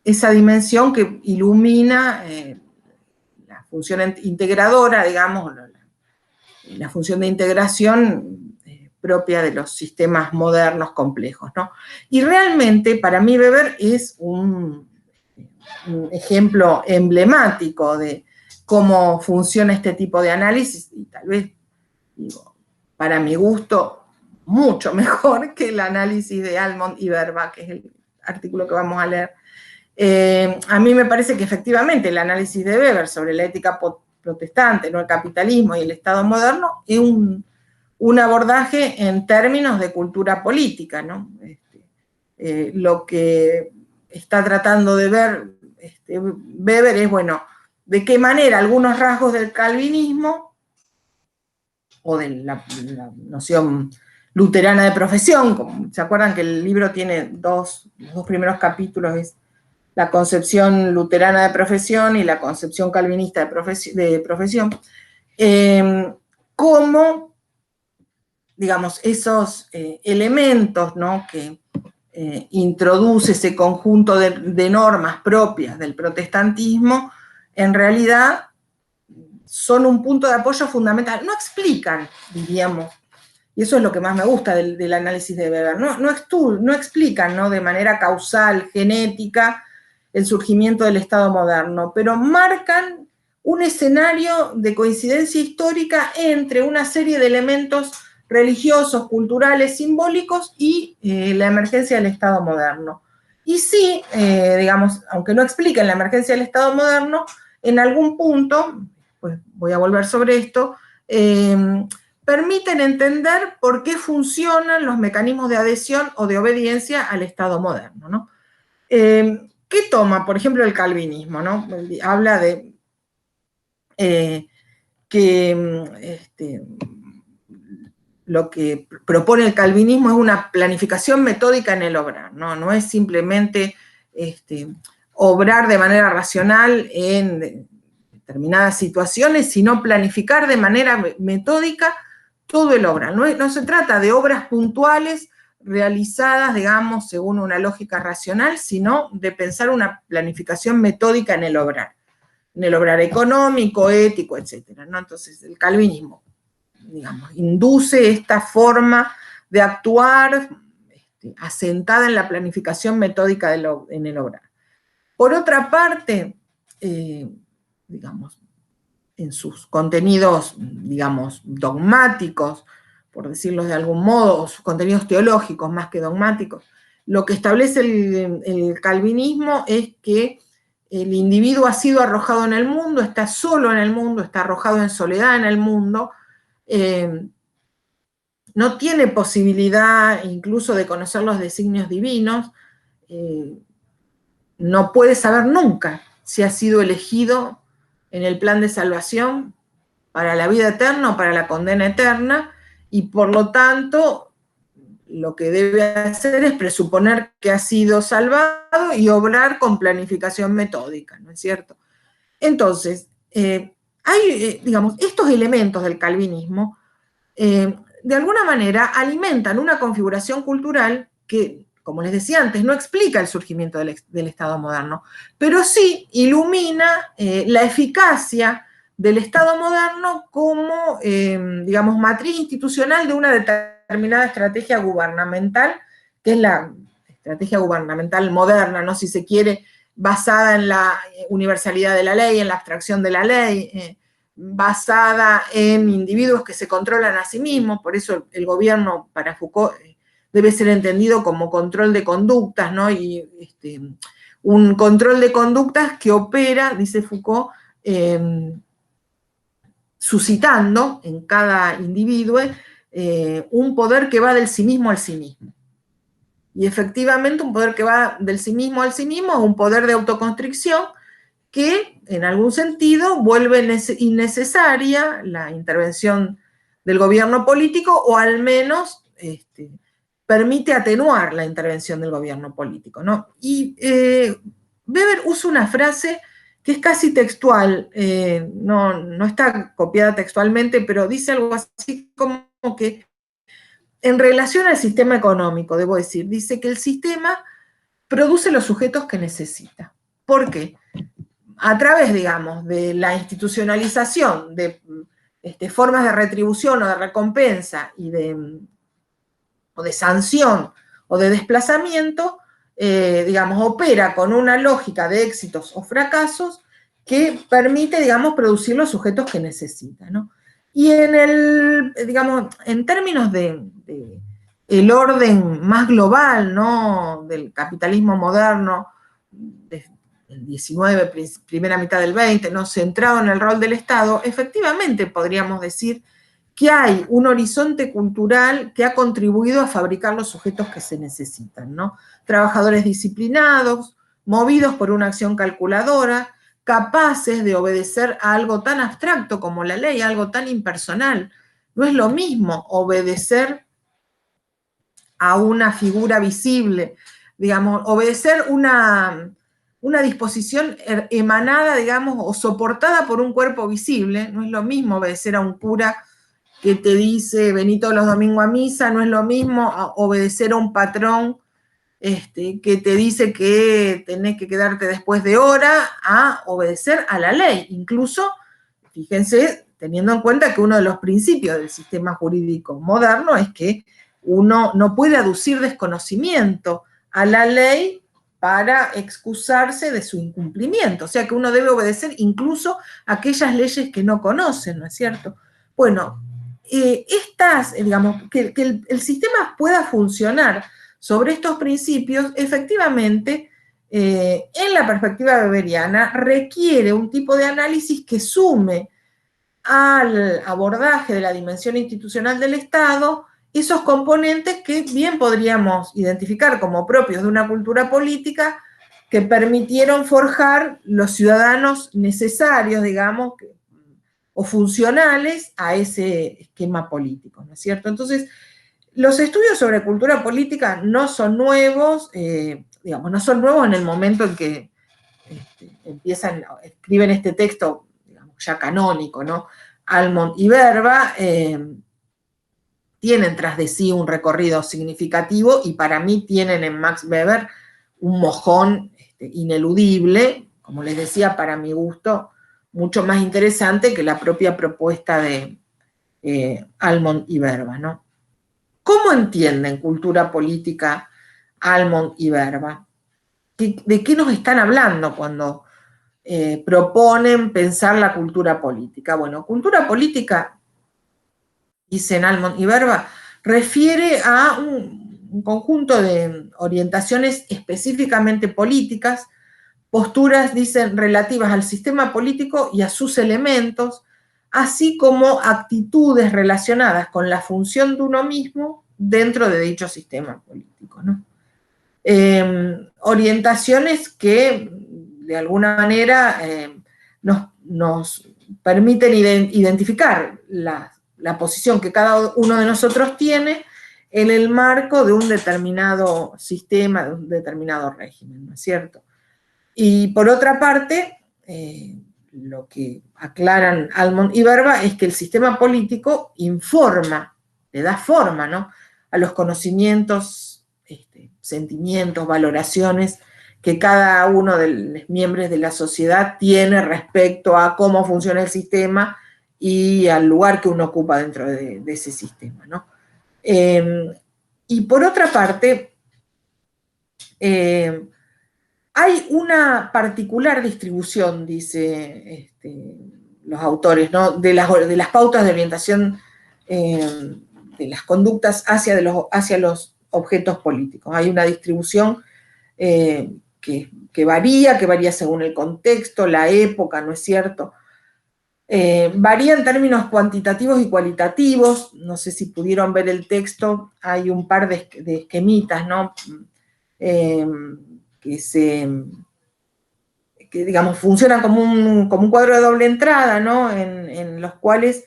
esa dimensión que ilumina la función integradora, digamos, la función de integración propia de los sistemas modernos complejos, ¿no? Y realmente, para mí, Weber es un ejemplo emblemático de cómo funciona este tipo de análisis, y tal vez, digo, para mi gusto, mucho mejor que el análisis de Almond y Verba, que es el artículo que vamos a leer. A mí me parece que efectivamente el análisis de Weber sobre la ética protestante, ¿no?, el capitalismo y el Estado moderno, es un abordaje en términos de cultura política, ¿no? Lo que está tratando de ver Weber es, bueno, de qué manera algunos rasgos del calvinismo o de la noción luterana de profesión, ¿se acuerdan que el libro tiene los dos primeros capítulos es la concepción luterana de profesión y la concepción calvinista de profesión, cómo, digamos, esos elementos, ¿no?, que introduce ese conjunto de normas propias del protestantismo, en realidad son un punto de apoyo fundamental. No explican, diríamos, y eso es lo que más me gusta del análisis de Weber, no explican, ¿no?, de manera causal, genética, el surgimiento del Estado moderno, pero marcan un escenario de coincidencia histórica entre una serie de elementos religiosos, culturales, simbólicos y la emergencia del Estado moderno. Y sí, digamos, aunque no expliquen la emergencia del Estado moderno, en algún punto, pues voy a volver sobre esto, permiten entender por qué funcionan los mecanismos de adhesión o de obediencia al Estado moderno, ¿no? ¿Qué toma, por ejemplo, el calvinismo, ¿no? Habla de que lo que propone el calvinismo es una planificación metódica en el obrar, ¿no? No es simplemente obrar de manera racional en determinadas situaciones, sino planificar de manera metódica todo el obrar. No se trata de obras puntuales realizadas, digamos, según una lógica racional, sino de pensar una planificación metódica en el obrar económico, ético, etcétera, ¿no? Entonces, el calvinismo, digamos, induce esta forma de actuar asentada en la planificación metódica en el obrar. Por otra parte, digamos, en sus contenidos, digamos, dogmáticos, por decirlo de algún modo, o sus contenidos teológicos más que dogmáticos, lo que establece el calvinismo es que el individuo ha sido arrojado en el mundo, está solo en el mundo, está arrojado en soledad en el mundo, no tiene posibilidad incluso de conocer los designios divinos, no puede saber nunca si ha sido elegido en el plan de salvación para la vida eterna o para la condena eterna, y por lo tanto lo que debe hacer es presuponer que ha sido salvado y obrar con planificación metódica, ¿no es cierto? Entonces, hay, digamos, estos elementos del calvinismo, de alguna manera alimentan una configuración cultural que, como les decía antes, no explica el surgimiento del Estado moderno, pero sí ilumina la eficacia del Estado moderno como, digamos, matriz institucional de una determinada estrategia gubernamental, que es la estrategia gubernamental moderna, ¿no? Si se quiere, basada en la universalidad de la ley, en la abstracción de la ley, basada en individuos que se controlan a sí mismos. Por eso el gobierno, para Foucault, debe ser entendido como control de conductas, ¿no? Y un control de conductas que opera, dice Foucault, suscitando en cada individuo un poder que va del sí mismo al sí mismo. Y efectivamente un poder que va del sí mismo al sí mismo es un poder de autoconstricción que en algún sentido vuelve innecesaria la intervención del gobierno político, o al menos permite atenuar la intervención del gobierno político, ¿no? Y Weber usa una frase que es casi textual, no está copiada textualmente, pero dice algo así como que, en relación al sistema económico, debo decir, dice que el sistema produce los sujetos que necesita. ¿Por qué? A través, digamos, de la institucionalización de formas de retribución o de recompensa o de sanción o de desplazamiento, digamos, opera con una lógica de éxitos o fracasos que permite, digamos, producir los sujetos que necesita, ¿no? Y digamos, en términos el orden más global, ¿no?, del capitalismo moderno, el 19, primera mitad del 20, ¿no?, centrado en el rol del Estado, efectivamente podríamos decir que hay un horizonte cultural que ha contribuido a fabricar los sujetos que se necesitan, ¿no? Trabajadores disciplinados, movidos por una acción calculadora, capaces de obedecer a algo tan abstracto como la ley, algo tan impersonal. No es lo mismo obedecer a una figura visible, digamos, obedecer una disposición emanada, digamos, o soportada por un cuerpo visible. No es lo mismo obedecer a un cura que te dice vení todos los domingos a misa, no es lo mismo obedecer a un patrón que te dice que tenés que quedarte después de hora, a obedecer a la ley. Incluso, fíjense, teniendo en cuenta que uno de los principios del sistema jurídico moderno es que uno no puede aducir desconocimiento a la ley para excusarse de su incumplimiento. O sea que uno debe obedecer incluso a aquellas leyes que no conocen, ¿no es cierto? Bueno, digamos, que el sistema pueda funcionar sobre estos principios, efectivamente, en la perspectiva weberiana, requiere un tipo de análisis que sume al abordaje de la dimensión institucional del Estado esos componentes que bien podríamos identificar como propios de una cultura política que permitieron forjar los ciudadanos necesarios, digamos, o funcionales a ese esquema político, ¿no es cierto? Entonces, los estudios sobre cultura política no son nuevos, digamos, no son nuevos en el momento en que escriben este texto, digamos, ya canónico, ¿no? Almond y Verba tienen tras de sí un recorrido significativo, y para mí tienen en Max Weber un mojón ineludible, como les decía, para mi gusto, mucho más interesante que la propia propuesta de Almond y Verba, ¿no? ¿Cómo entienden cultura política Almond y Verba? ¿De qué nos están hablando cuando proponen pensar la cultura política? Bueno, cultura política, dicen Almond y Verba, refiere a un conjunto de orientaciones específicamente políticas, posturas, dicen, relativas al sistema político y a sus elementos, así como actitudes relacionadas con la función de uno mismo dentro de dicho sistema político, ¿no? Orientaciones que, de alguna manera, nos permiten identificar la posición que cada uno de nosotros tiene en el marco de un determinado sistema, de un determinado régimen, ¿no es cierto? Y por otra parte, lo que aclaran Almond y Verba es que el sistema político informa, le da forma, ¿no?, a los conocimientos, sentimientos, valoraciones que cada uno de los miembros de la sociedad tiene respecto a cómo funciona el sistema y al lugar que uno ocupa dentro de ese sistema, ¿no? Y por otra parte, hay una particular distribución, dice los autores, ¿no?, de las pautas de orientación de las conductas hacia los objetos políticos. Hay una distribución que varía según el contexto, la época, ¿no es cierto? Varía en términos cuantitativos y cualitativos. No sé si pudieron ver el texto, hay un par de esquemitas, ¿no?, que digamos, funcionan como un cuadro de doble entrada, ¿no?, en los cuales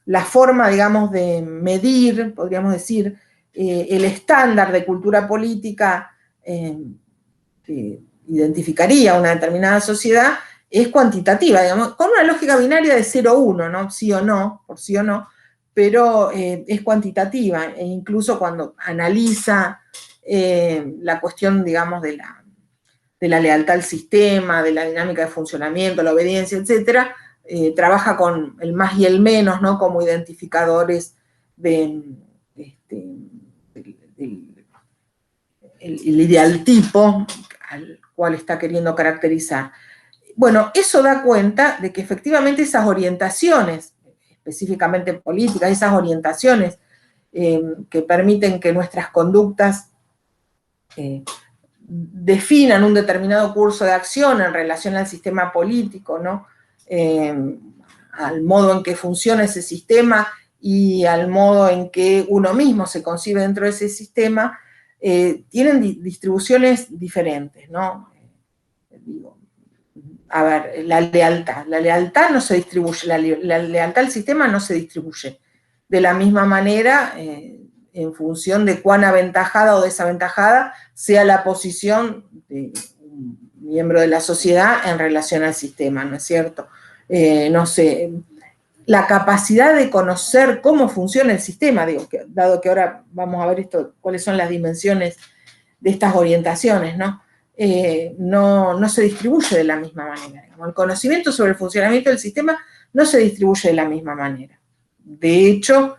la forma, digamos, de medir, podríamos decir, el estándar de cultura política que identificaría una determinada sociedad es cuantitativa, digamos, con una lógica binaria de 0 o 1, ¿no?, sí o no, por sí o no, pero es cuantitativa, e incluso cuando analiza la cuestión, digamos, de la lealtad al sistema, de la dinámica de funcionamiento, la obediencia, etcétera, trabaja con el más y el menos, ¿no?, como identificadores del ideal tipo al cual está queriendo caracterizar. Bueno, eso da cuenta de que efectivamente esas orientaciones, específicamente políticas, esas orientaciones que permiten que nuestras conductas definan un determinado curso de acción en relación al sistema político, ¿no?, al modo en que funciona ese sistema y al modo en que uno mismo se concibe dentro de ese sistema, tienen distribuciones diferentes, ¿no? A ver, la lealtad no se distribuye, la lealtad al sistema no se distribuye de la misma manera en función de cuán aventajada o desaventajada sea la posición de un miembro de la sociedad en relación al sistema, ¿no es cierto? No sé, la capacidad de conocer cómo funciona el sistema, digo, dado que ahora vamos a ver esto, cuáles son las dimensiones de estas orientaciones, ¿no? No se distribuye de la misma manera. Digamos. El conocimiento sobre el funcionamiento del sistema no se distribuye de la misma manera. De hecho,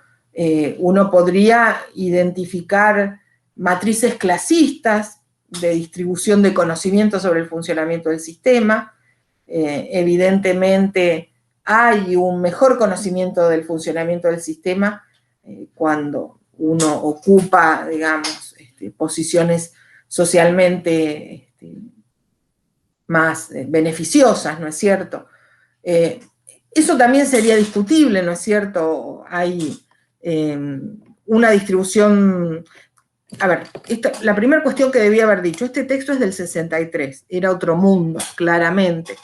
uno podría identificar matrices clasistas de distribución de conocimiento sobre el funcionamiento del sistema. Evidentemente, hay un mejor conocimiento del funcionamiento del sistema cuando uno ocupa, digamos, posiciones socialmente más beneficiosas, ¿no es cierto? Eso también sería discutible, ¿no es cierto? Hay una distribución... A ver, la primera cuestión que debía haber dicho, este texto es del 63, era otro mundo, claramente.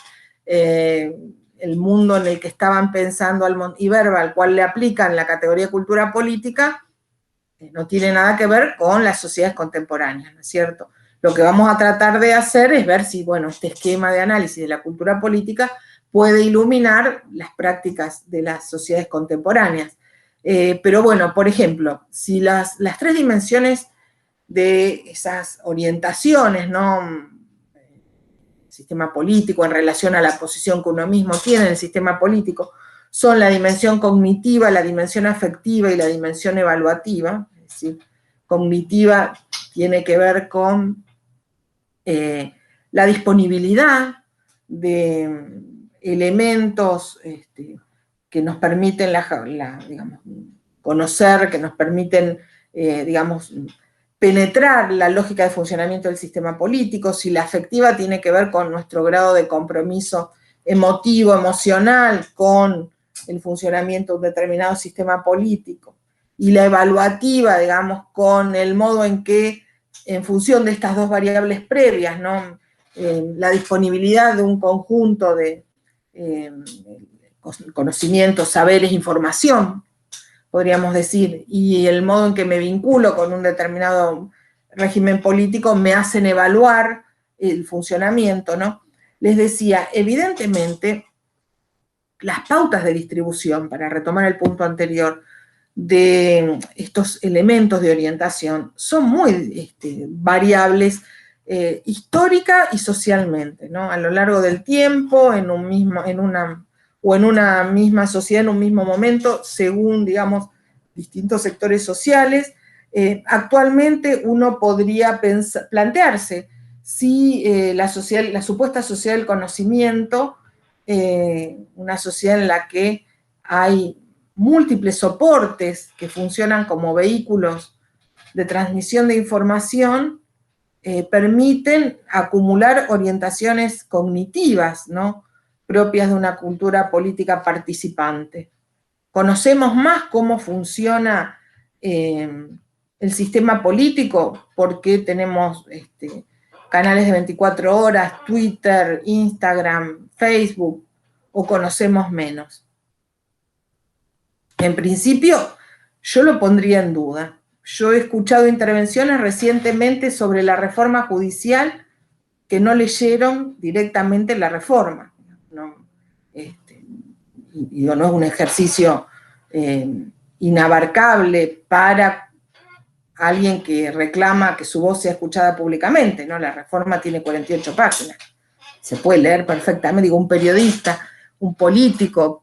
El mundo en el que estaban pensando Almond y Verba, al cual le aplican la categoría de cultura política, no tiene nada que ver con las sociedades contemporáneas, ¿no es cierto? Lo que vamos a tratar de hacer es ver si, bueno, este esquema de análisis de la cultura política puede iluminar las prácticas de las sociedades contemporáneas. Pero bueno, por ejemplo, si las 3 dimensiones de esas orientaciones, ¿no?, sistema político en relación a la posición que uno mismo tiene en el sistema político, son la dimensión cognitiva, la dimensión afectiva y la dimensión evaluativa. Es decir, cognitiva tiene que ver con la disponibilidad de elementos que nos permiten, digamos, conocer, que nos permiten, digamos, penetrar la lógica de funcionamiento del sistema político. Si la afectiva tiene que ver con nuestro grado de compromiso emotivo, emocional, con el funcionamiento de un determinado sistema político, y la evaluativa, digamos, con el modo en que, en función de estas dos variables previas, ¿no? La disponibilidad de un conjunto de conocimientos, saberes, información, podríamos decir, y el modo en que me vinculo con un determinado régimen político me hacen evaluar el funcionamiento, ¿no? Les decía, evidentemente, las pautas de distribución, para retomar el punto anterior, de estos elementos de orientación son muy variables histórica y socialmente, ¿no? A lo largo del tiempo, en una misma sociedad, en un mismo momento, según, digamos, distintos sectores sociales. Actualmente uno podría plantearse si la supuesta sociedad del conocimiento, una sociedad en la que hay múltiples soportes que funcionan como vehículos de transmisión de información, permiten acumular orientaciones cognitivas, ¿no? Propias de una cultura política participante. Conocemos más cómo funciona el sistema político porque tenemos canales de 24 horas, Twitter, Instagram, Facebook, o conocemos menos. En principio, yo lo pondría en duda. Yo he escuchado intervenciones recientemente sobre la reforma judicial que no leyeron directamente la reforma. No, no es un ejercicio inabarcable para alguien que reclama que su voz sea escuchada públicamente, ¿no? La reforma tiene 48 páginas. Se puede leer perfectamente, digo, un periodista, un político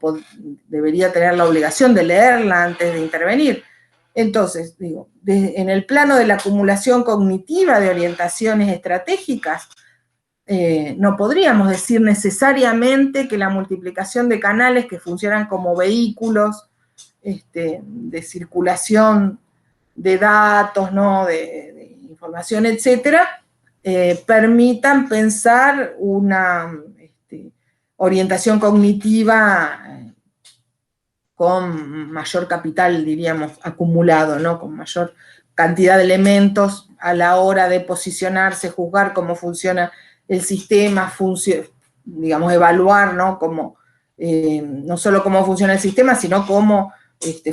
debería tener la obligación de leerla antes de intervenir. Entonces, digo, en el plano de la acumulación cognitiva de orientaciones estratégicas, no podríamos decir necesariamente que la multiplicación de canales que funcionan como vehículos de circulación de datos, ¿no? de información, etcétera, permitan pensar una orientación cognitiva con mayor capital, diríamos, acumulado, ¿no? Con mayor cantidad de elementos a la hora de posicionarse, juzgar cómo funciona el sistema, digamos, evaluar, ¿no? No solo cómo funciona el sistema, sino cómo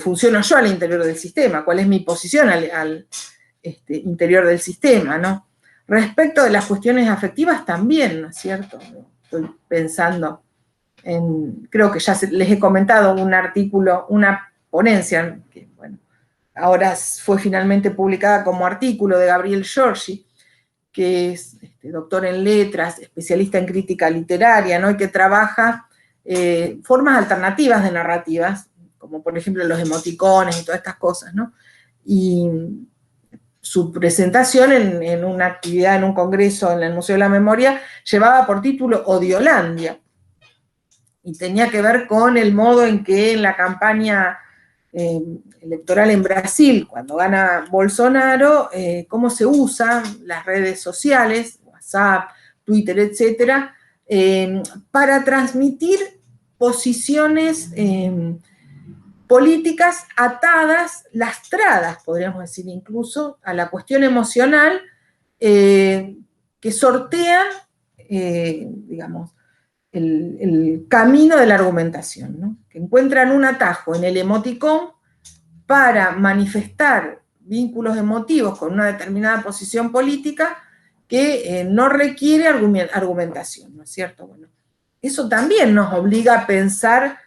funciono yo al interior del sistema, cuál es mi posición al interior del sistema, ¿no? Respecto de las cuestiones afectivas también, ¿no es cierto? Estoy pensando creo que ya les he comentado un artículo, una ponencia, que bueno, ahora fue finalmente publicada como artículo, de Gabriel Giorgi, que es doctor en letras, especialista en crítica literaria, ¿no? Y que trabaja formas alternativas de narrativas, como por ejemplo los emoticones y todas estas cosas, ¿no? Y su presentación en una actividad, en un congreso en el Museo de la Memoria, llevaba por título Odiolandia, y tenía que ver con el modo en que en la campaña electoral en Brasil, cuando gana Bolsonaro, cómo se usan las redes sociales, WhatsApp, Twitter, etcétera, para transmitir posiciones políticas atadas, lastradas, podríamos decir incluso, a la cuestión emocional, que sortean, digamos, el camino de la argumentación, ¿no? Que encuentran un atajo en el emoticón para manifestar vínculos emotivos con una determinada posición política que no requiere argumentación, ¿no es cierto? Bueno, eso también nos obliga a pensar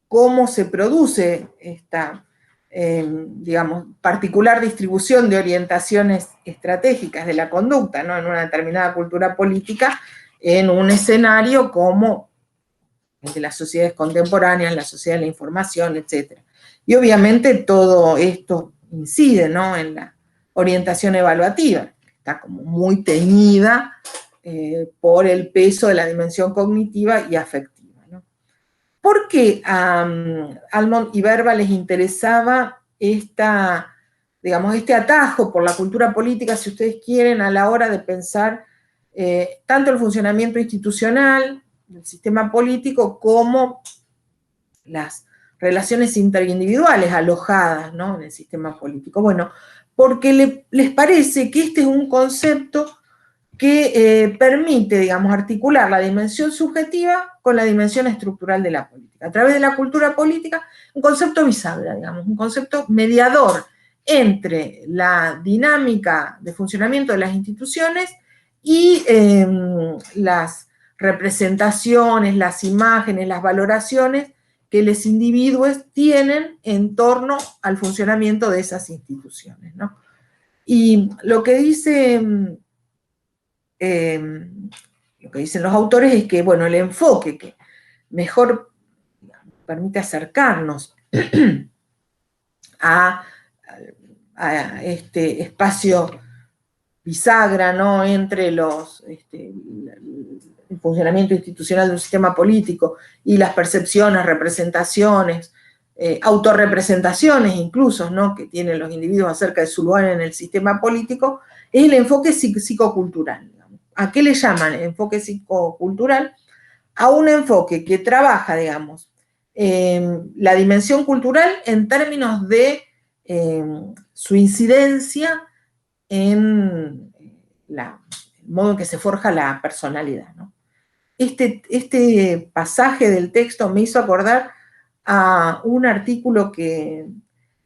cómo se produce esta, digamos, particular distribución de orientaciones estratégicas de la conducta, ¿no? En una determinada cultura política, en un escenario como el de las sociedades contemporáneas, la sociedad de la información, etc. Y obviamente todo esto incide, ¿no? en orientación evaluativa, está como muy teñida por el peso de la dimensión cognitiva y afectiva, ¿no? ¿Por qué a Almond y Verba les interesaba digamos, este atajo por la cultura política, si ustedes quieren, a la hora de pensar tanto el funcionamiento institucional del sistema político como las relaciones interindividuales alojadas, ¿no?, en el sistema político? Bueno, porque les parece que este es un concepto que permite, digamos, articular la dimensión subjetiva con la dimensión estructural de la política. A través de la cultura política, un concepto bisagra, digamos, un concepto mediador entre la dinámica de funcionamiento de las instituciones y las representaciones, las imágenes, las valoraciones que los individuos tienen en torno al funcionamiento de esas instituciones, ¿no? Y lo que dicen los autores es que, bueno, el enfoque que mejor permite acercarnos a este espacio bisagra, ¿no?, entre el funcionamiento institucional de un sistema político y las percepciones, representaciones, autorrepresentaciones incluso, ¿no?, que tienen los individuos acerca de su lugar en el sistema político, es el enfoque psicocultural. ¿A qué le llaman enfoque psicocultural? A un enfoque que trabaja, digamos, la dimensión cultural en términos de su incidencia en el modo en que se forja la personalidad, ¿no? Este pasaje del texto me hizo acordar a un artículo que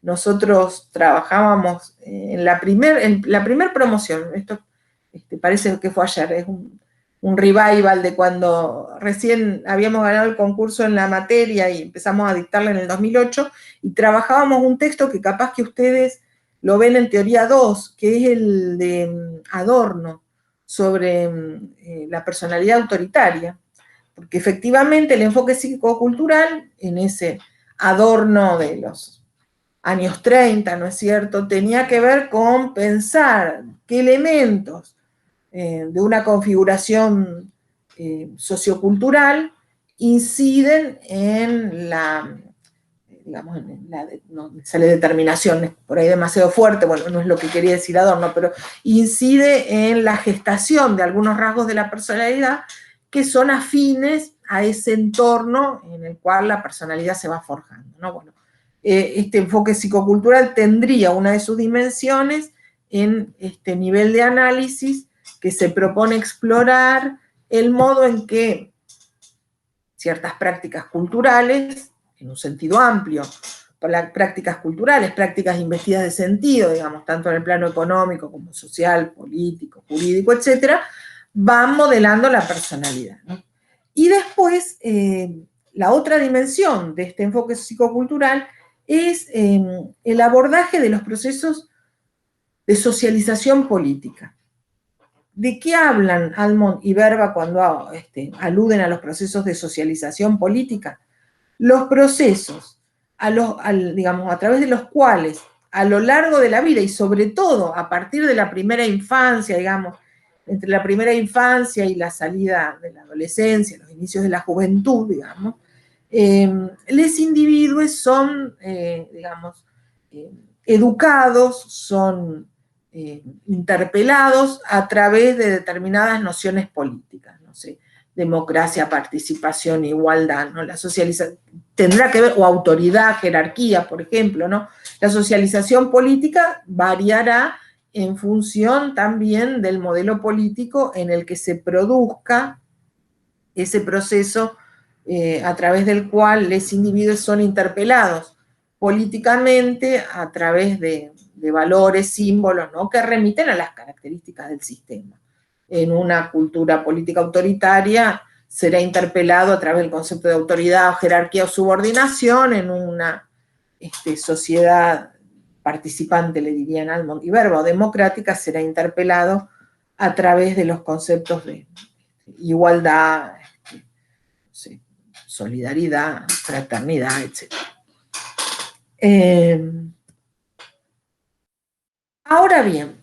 nosotros trabajábamos en la primer promoción. Esto parece que fue ayer, es un revival de cuando recién habíamos ganado el concurso en la materia y empezamos a dictarla en el 2008, y trabajábamos un texto que capaz que ustedes lo ven en teoría 2, que es el de Adorno, sobre la personalidad autoritaria, porque efectivamente el enfoque psicocultural, en ese Adorno de los años 30, ¿no es cierto?, tenía que ver con pensar qué elementos de una configuración sociocultural inciden en digamos, no sale determinación, por ahí demasiado fuerte, bueno, no es lo que quería decir Adorno, pero incide en la gestación de algunos rasgos de la personalidad que son afines a ese entorno en el cual la personalidad se va forjando, ¿no? Bueno, este enfoque psicocultural tendría una de sus dimensiones en este nivel de análisis que se propone explorar el modo en que ciertas prácticas culturales, en un sentido amplio, prácticas culturales, prácticas investidas de sentido, digamos, tanto en el plano económico como social, político, jurídico, etcétera, van modelando la personalidad, ¿no? Y después, la otra dimensión de este enfoque psicocultural es el abordaje de los procesos de socialización política. ¿De qué hablan Almond y Verba cuando aluden a los procesos de socialización política? Los procesos digamos, a través de los cuales a lo largo de la vida y sobre todo a partir de la primera infancia, digamos, entre la primera infancia y la salida de la adolescencia, los inicios de la juventud, digamos, los individuos son, digamos, educados, son interpelados a través de determinadas nociones políticas, no sé, democracia, participación, igualdad, ¿no? La socialización tendrá que ver, o autoridad, jerarquía, por ejemplo, ¿no? La socialización política variará en función también del modelo político en el que se produzca ese proceso a través del cual los individuos son interpelados políticamente a través de valores, símbolos, ¿no?, que remiten a las características del sistema. En una cultura política autoritaria será interpelado a través del concepto de autoridad, jerarquía o subordinación. En una sociedad participante, le dirían Almond y Verba, o democrática, será interpelado a través de los conceptos de igualdad, solidaridad, fraternidad, etc. Ahora bien,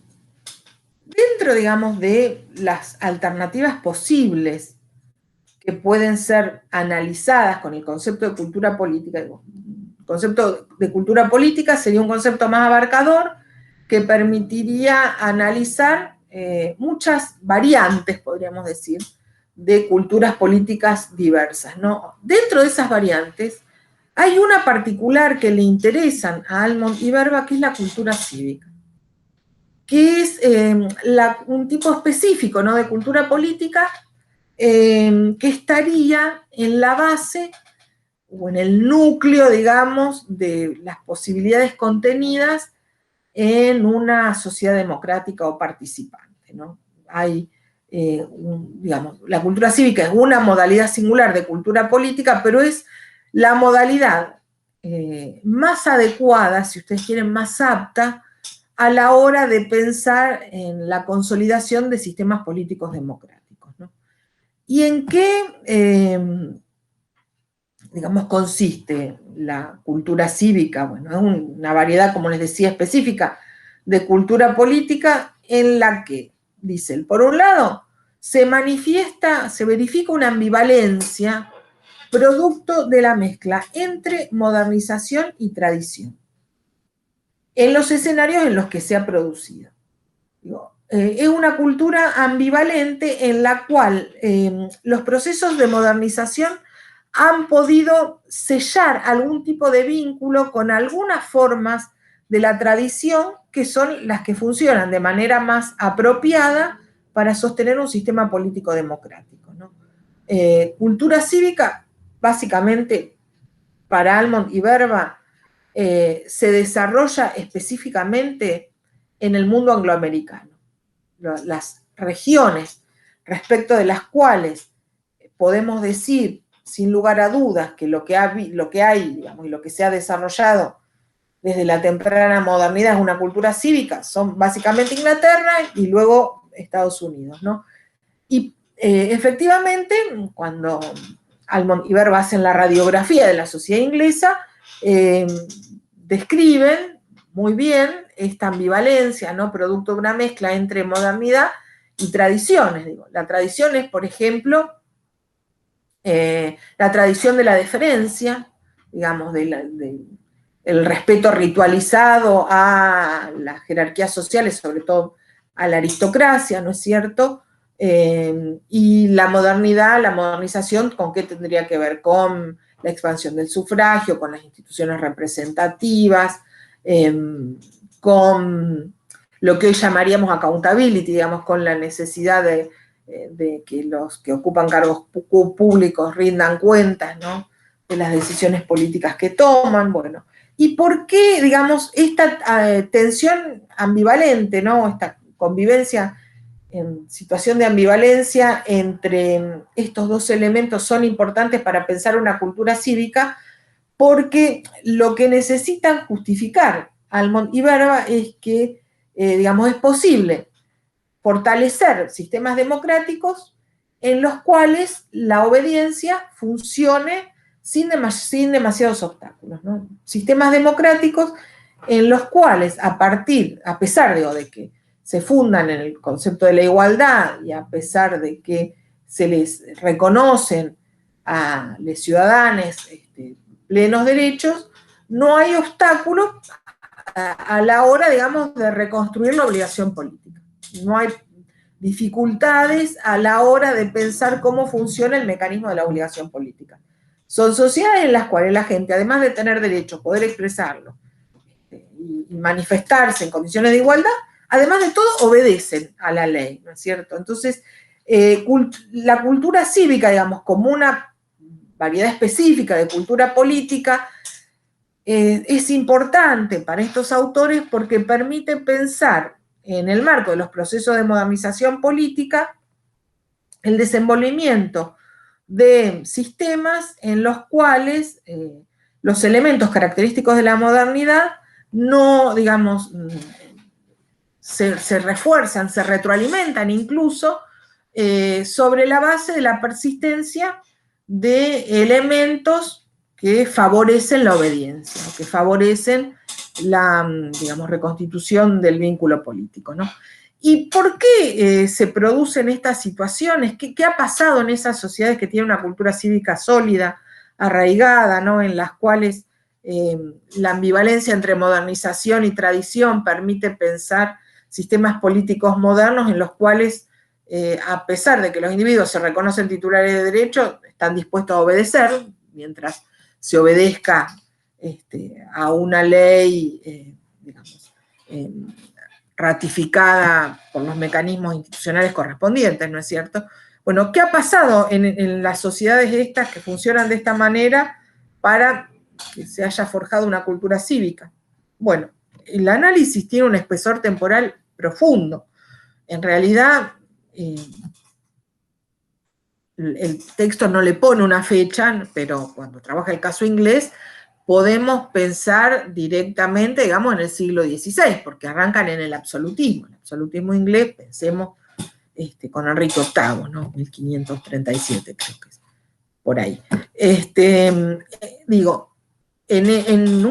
dentro, digamos, de las alternativas posibles que pueden ser analizadas con el concepto de cultura política, el concepto de cultura política sería un concepto más abarcador que permitiría analizar muchas variantes, podríamos decir, de culturas políticas diversas, ¿no? Dentro de esas variantes hay una particular que le interesan a Almond y Verba, que es la cultura cívica, que es un tipo específico, ¿no?, de cultura política que estaría en la base o en el núcleo, digamos, de las posibilidades contenidas en una sociedad democrática o participante, ¿no? Hay, digamos, la cultura cívica es una modalidad singular de cultura política, pero es la modalidad más adecuada, si ustedes quieren, más apta a la hora de pensar en la consolidación de sistemas políticos democráticos, ¿no? ¿Y en qué, digamos, consiste la cultura cívica? Bueno, es una variedad, como les decía, específica de cultura política en la que, dicen, por un lado, se verifica una ambivalencia producto de la mezcla entre modernización y tradición en los escenarios en los que se ha producido. Es una cultura ambivalente en la cual los procesos de modernización han podido sellar algún tipo de vínculo con algunas formas de la tradición que son las que funcionan de manera más apropiada para sostener un sistema político democrático, ¿no? Cultura cívica, básicamente, para Almond y Verba, se desarrolla específicamente en el mundo angloamericano. Las regiones respecto de las cuales podemos decir, sin lugar a dudas, que lo que hay, digamos, y lo que se ha desarrollado desde la temprana modernidad es una cultura cívica, son básicamente Inglaterra y luego Estados Unidos, ¿no? Y efectivamente, cuando Almond y Verba hacen la radiografía de la sociedad inglesa, describen muy bien esta ambivalencia, ¿no?, producto de una mezcla entre modernidad y tradiciones. Digo, la tradición es, por ejemplo, la tradición de la deferencia, digamos, el respeto ritualizado a las jerarquías sociales, sobre todo a la aristocracia, ¿no es cierto? Y la modernidad, la modernización, ¿con qué tendría que ver? Con la expansión del sufragio, con las instituciones representativas, con lo que hoy llamaríamos accountability, digamos, con la necesidad de que los que ocupan cargos públicos rindan cuentas, ¿no?, de las decisiones políticas que toman. Bueno, ¿y por qué, digamos, esta tensión ambivalente, ¿no?, esta convivencia en situación de ambivalencia entre estos dos elementos son importantes para pensar una cultura cívica? Porque lo que necesitan justificar Almond y Verba es que, digamos, es posible fortalecer sistemas democráticos en los cuales la obediencia funcione sin demasiados obstáculos, ¿no? Sistemas democráticos en los cuales, a pesar de que se fundan en el concepto de la igualdad y a pesar de que se les reconocen a los ciudadanos plenos derechos, no hay obstáculos a la hora, digamos, de reconstruir la obligación política. No hay dificultades a la hora de pensar cómo funciona el mecanismo de la obligación política. Son sociedades en las cuales la gente, además de tener derecho, poder expresarlo y manifestarse en condiciones de igualdad, además de todo, obedecen a la ley, ¿no es cierto? Entonces, la cultura cívica, digamos, como una variedad específica de cultura política, es importante para estos autores porque permite pensar en el marco de los procesos de modernización política el desenvolvimiento de sistemas en los cuales los elementos característicos de la modernidad no, digamos, se refuerzan, se retroalimentan incluso sobre la base de la persistencia de elementos que favorecen la obediencia, que favorecen la, digamos, reconstitución del vínculo político, ¿no? ¿Y por qué se producen estas situaciones? ¿Qué ha pasado en esas sociedades que tienen una cultura cívica sólida, arraigada, ¿no? En las cuales la ambivalencia entre modernización y tradición permite pensar sistemas políticos modernos en los cuales, a pesar de que los individuos se reconocen titulares de derecho, están dispuestos a obedecer, mientras se obedezca a una ley, digamos, ratificada por los mecanismos institucionales correspondientes, ¿no es cierto? Bueno, ¿qué ha pasado en las sociedades estas que funcionan de esta manera para que se haya forjado una cultura cívica? Bueno, el análisis tiene un espesor temporal profundo. En realidad, el texto no le pone una fecha, pero cuando trabaja el caso inglés, podemos pensar directamente, digamos, en el siglo XVI, porque arrancan en el absolutismo. El absolutismo inglés, pensemos, con Enrique VIII, ¿no? 1537 creo que es, por ahí. Digo, en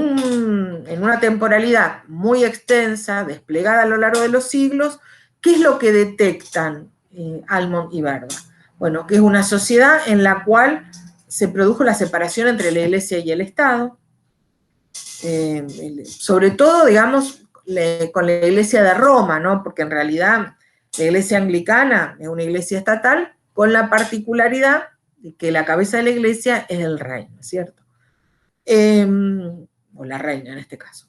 una temporalidad muy extensa, desplegada a lo largo de los siglos, ¿qué es lo que detectan Almond y Verba? Bueno, que es una sociedad en la cual se produjo la separación entre la Iglesia y el Estado, sobre todo, digamos, con la Iglesia de Roma, ¿no? Porque en realidad la Iglesia anglicana es una iglesia estatal con la particularidad de que la cabeza de la iglesia es el rey, ¿no es cierto? O la reina en este caso.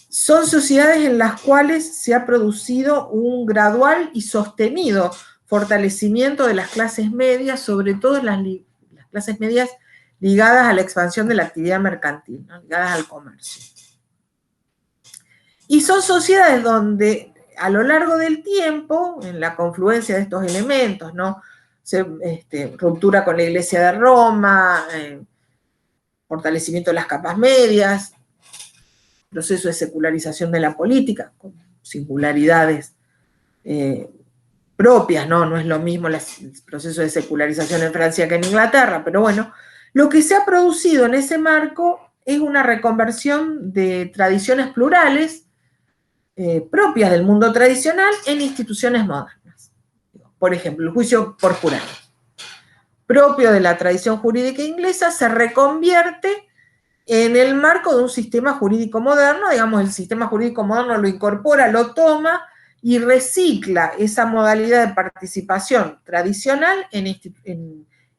Son sociedades en las cuales se ha producido un gradual y sostenido fortalecimiento de las clases medias, sobre todo las clases medias ligadas a la expansión de la actividad mercantil, ¿no? Ligadas al comercio. Y son sociedades donde a lo largo del tiempo, en la confluencia de estos elementos, ¿no? Ruptura con la Iglesia de Roma, fortalecimiento de las capas medias, proceso de secularización de la política, con singularidades propias, ¿no? No es lo mismo el proceso de secularización en Francia que en Inglaterra, pero bueno, lo que se ha producido en ese marco es una reconversión de tradiciones plurales propias del mundo tradicional en instituciones modernas. Por ejemplo, el juicio por jurado, propio de la tradición jurídica inglesa, se reconvierte en el marco de un sistema jurídico moderno. Digamos, el sistema jurídico moderno lo incorpora, lo toma y recicla esa modalidad de participación tradicional en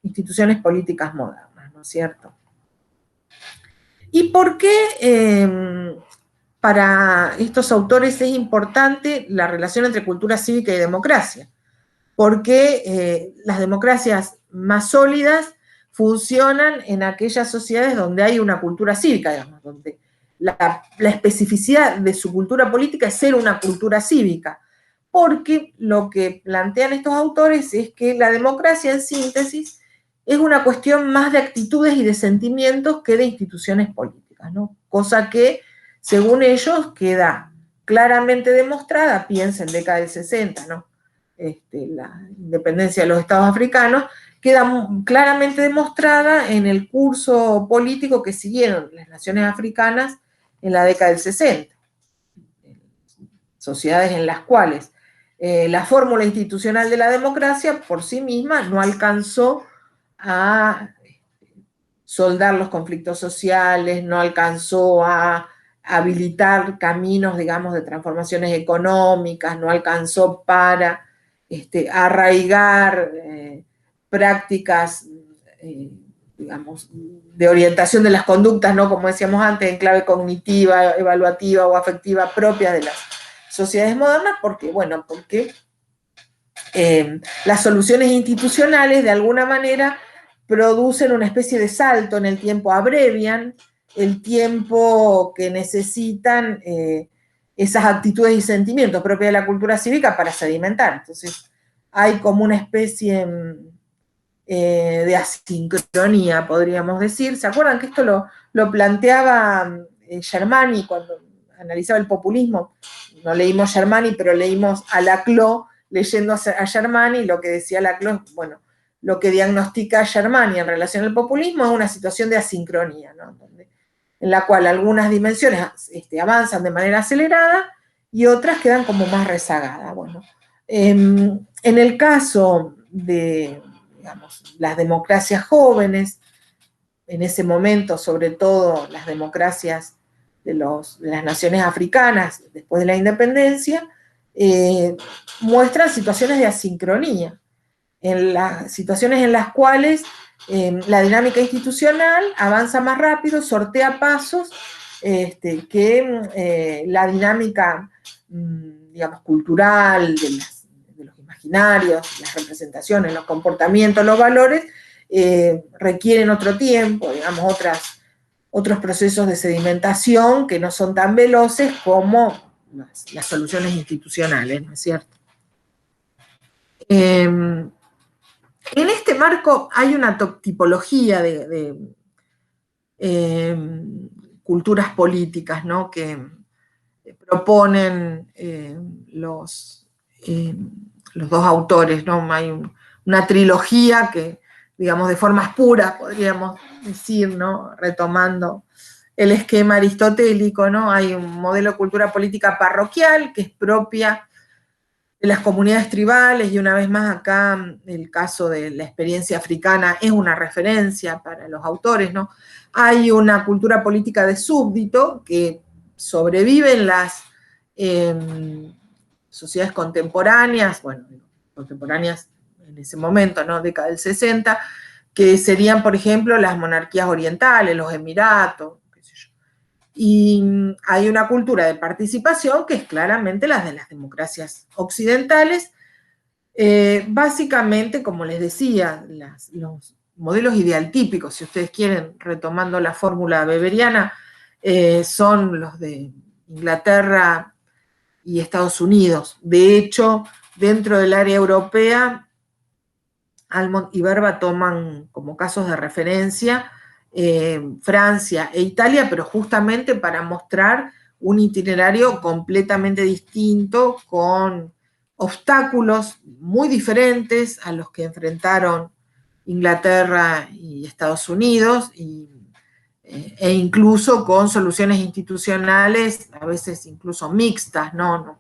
instituciones políticas modernas, ¿no es cierto? ¿Y por qué para estos autores es importante la relación entre cultura cívica y democracia? Porque las democracias más sólidas funcionan en aquellas sociedades donde hay una cultura cívica, digamos, donde la especificidad de su cultura política es ser una cultura cívica. Porque lo que plantean estos autores es que la democracia, en síntesis, es una cuestión más de actitudes y de sentimientos que de instituciones políticas, ¿no? Cosa que, según ellos, queda claramente demostrada, piensa en década del 60, ¿no? La independencia de los estados africanos, queda claramente demostrada en el curso político que siguieron las naciones africanas en la década del 60. Sociedades en las cuales la fórmula institucional de la democracia por sí misma no alcanzó a soldar los conflictos sociales, no alcanzó a habilitar caminos, digamos, de transformaciones económicas, no alcanzó para arraigar prácticas, digamos, de orientación de las conductas, ¿no? Como decíamos antes, en clave cognitiva, evaluativa o afectiva propia de las sociedades modernas, porque, bueno, porque las soluciones institucionales, de alguna manera, producen una especie de salto en el tiempo, abrevian el tiempo que necesitan esas actitudes y sentimientos propios de la cultura cívica para sedimentar. Entonces, hay como una especie de asincronía, podríamos decir. ¿Se acuerdan que esto lo planteaba Germani cuando analizaba el populismo? No leímos Germani, pero leímos a Laclau leyendo a Germani, lo que decía Laclau, bueno, lo que diagnostica Germani en relación al populismo es una situación de asincronía, ¿no? Donde en la cual algunas dimensiones avanzan de manera acelerada y otras quedan como más rezagadas. Bueno, en el caso de, digamos, las democracias jóvenes, en ese momento, sobre todo las democracias de las naciones africanas después de la independencia, muestran situaciones de asincronía, en las situaciones en las cuales la dinámica institucional avanza más rápido, sortea pasos que la dinámica, digamos, cultural, de los imaginarios, las representaciones, los comportamientos, los valores, requieren otro tiempo, digamos, otros procesos de sedimentación que no son tan veloces como las soluciones institucionales, ¿no es cierto? En este marco hay una tipología de culturas políticas, ¿no?, que proponen los dos autores, ¿no? Hay una trilogía que, digamos, de formas puras, podríamos decir, ¿no?, retomando el esquema aristotélico, ¿no? Hay un modelo de cultura política parroquial que es propia de las comunidades tribales, y una vez más acá el caso de la experiencia africana es una referencia para los autores, ¿no? Hay una cultura política de súbdito que sobrevive en las sociedades contemporáneas, bueno, contemporáneas en ese momento, ¿no?, década del 60, que serían, por ejemplo, las monarquías orientales, los emiratos, qué sé yo. Y hay una cultura de participación que es claramente la de las democracias occidentales, básicamente, como les decía, los modelos idealtípicos, si ustedes quieren, retomando la fórmula weberiana, son los de Inglaterra y Estados Unidos. De hecho, dentro del área europea, Almond y Verba toman como casos de referencia Francia e Italia, pero justamente para mostrar un itinerario completamente distinto, con obstáculos muy diferentes a los que enfrentaron Inglaterra y Estados Unidos, e incluso con soluciones institucionales a veces incluso mixtas, no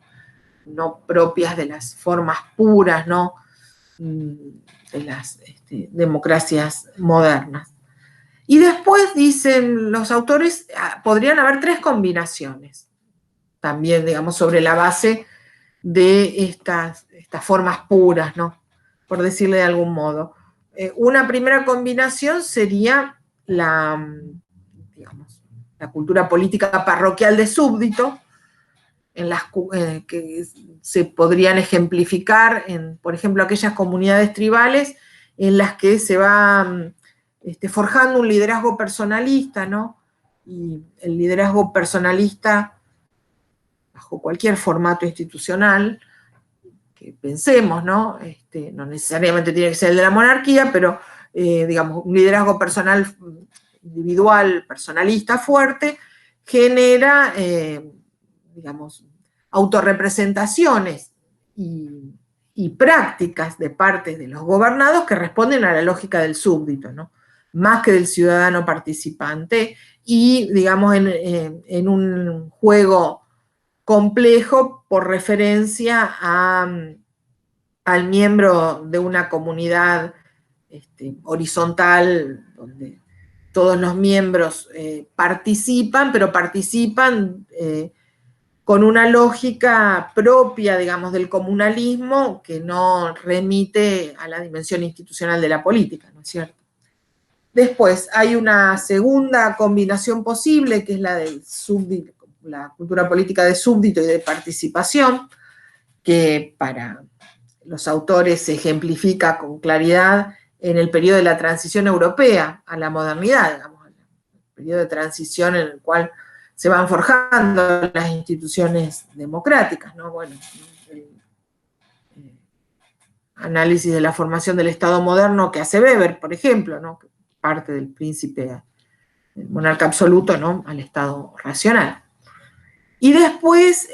propias de las formas puras, ¿no?, de las democracias modernas. Y después, dicen los autores, podrían haber tres combinaciones, también, digamos, sobre la base de estas formas puras, ¿no?, por decirle de algún modo. Una primera combinación sería digamos, la cultura política parroquial de súbdito, que se podrían ejemplificar en, por ejemplo, aquellas comunidades tribales en las que se va forjando un liderazgo personalista, ¿no? Y el liderazgo personalista, bajo cualquier formato institucional que pensemos, ¿no? No necesariamente tiene que ser el de la monarquía, pero, digamos, un liderazgo personal, individual, personalista fuerte, genera, digamos, autorrepresentaciones y prácticas de parte de los gobernados que responden a la lógica del súbdito, ¿no?, más que del ciudadano participante, y, digamos, en un juego complejo por referencia al miembro de una comunidad horizontal, donde todos los miembros participan, pero participan con una lógica propia, digamos, del comunalismo, que no remite a la dimensión institucional de la política, ¿no es cierto? Después hay una segunda combinación posible, que es la del súbdito, la cultura política de súbdito y de participación, que para los autores se ejemplifica con claridad en el periodo de la transición europea a la modernidad, digamos, el periodo de transición en el cual se van forjando las instituciones democráticas, ¿no? Bueno, el análisis de la formación del Estado moderno que hace Weber, por ejemplo, ¿no?, que parte del príncipe, el monarca absoluto, ¿no?, al Estado racional. Y después,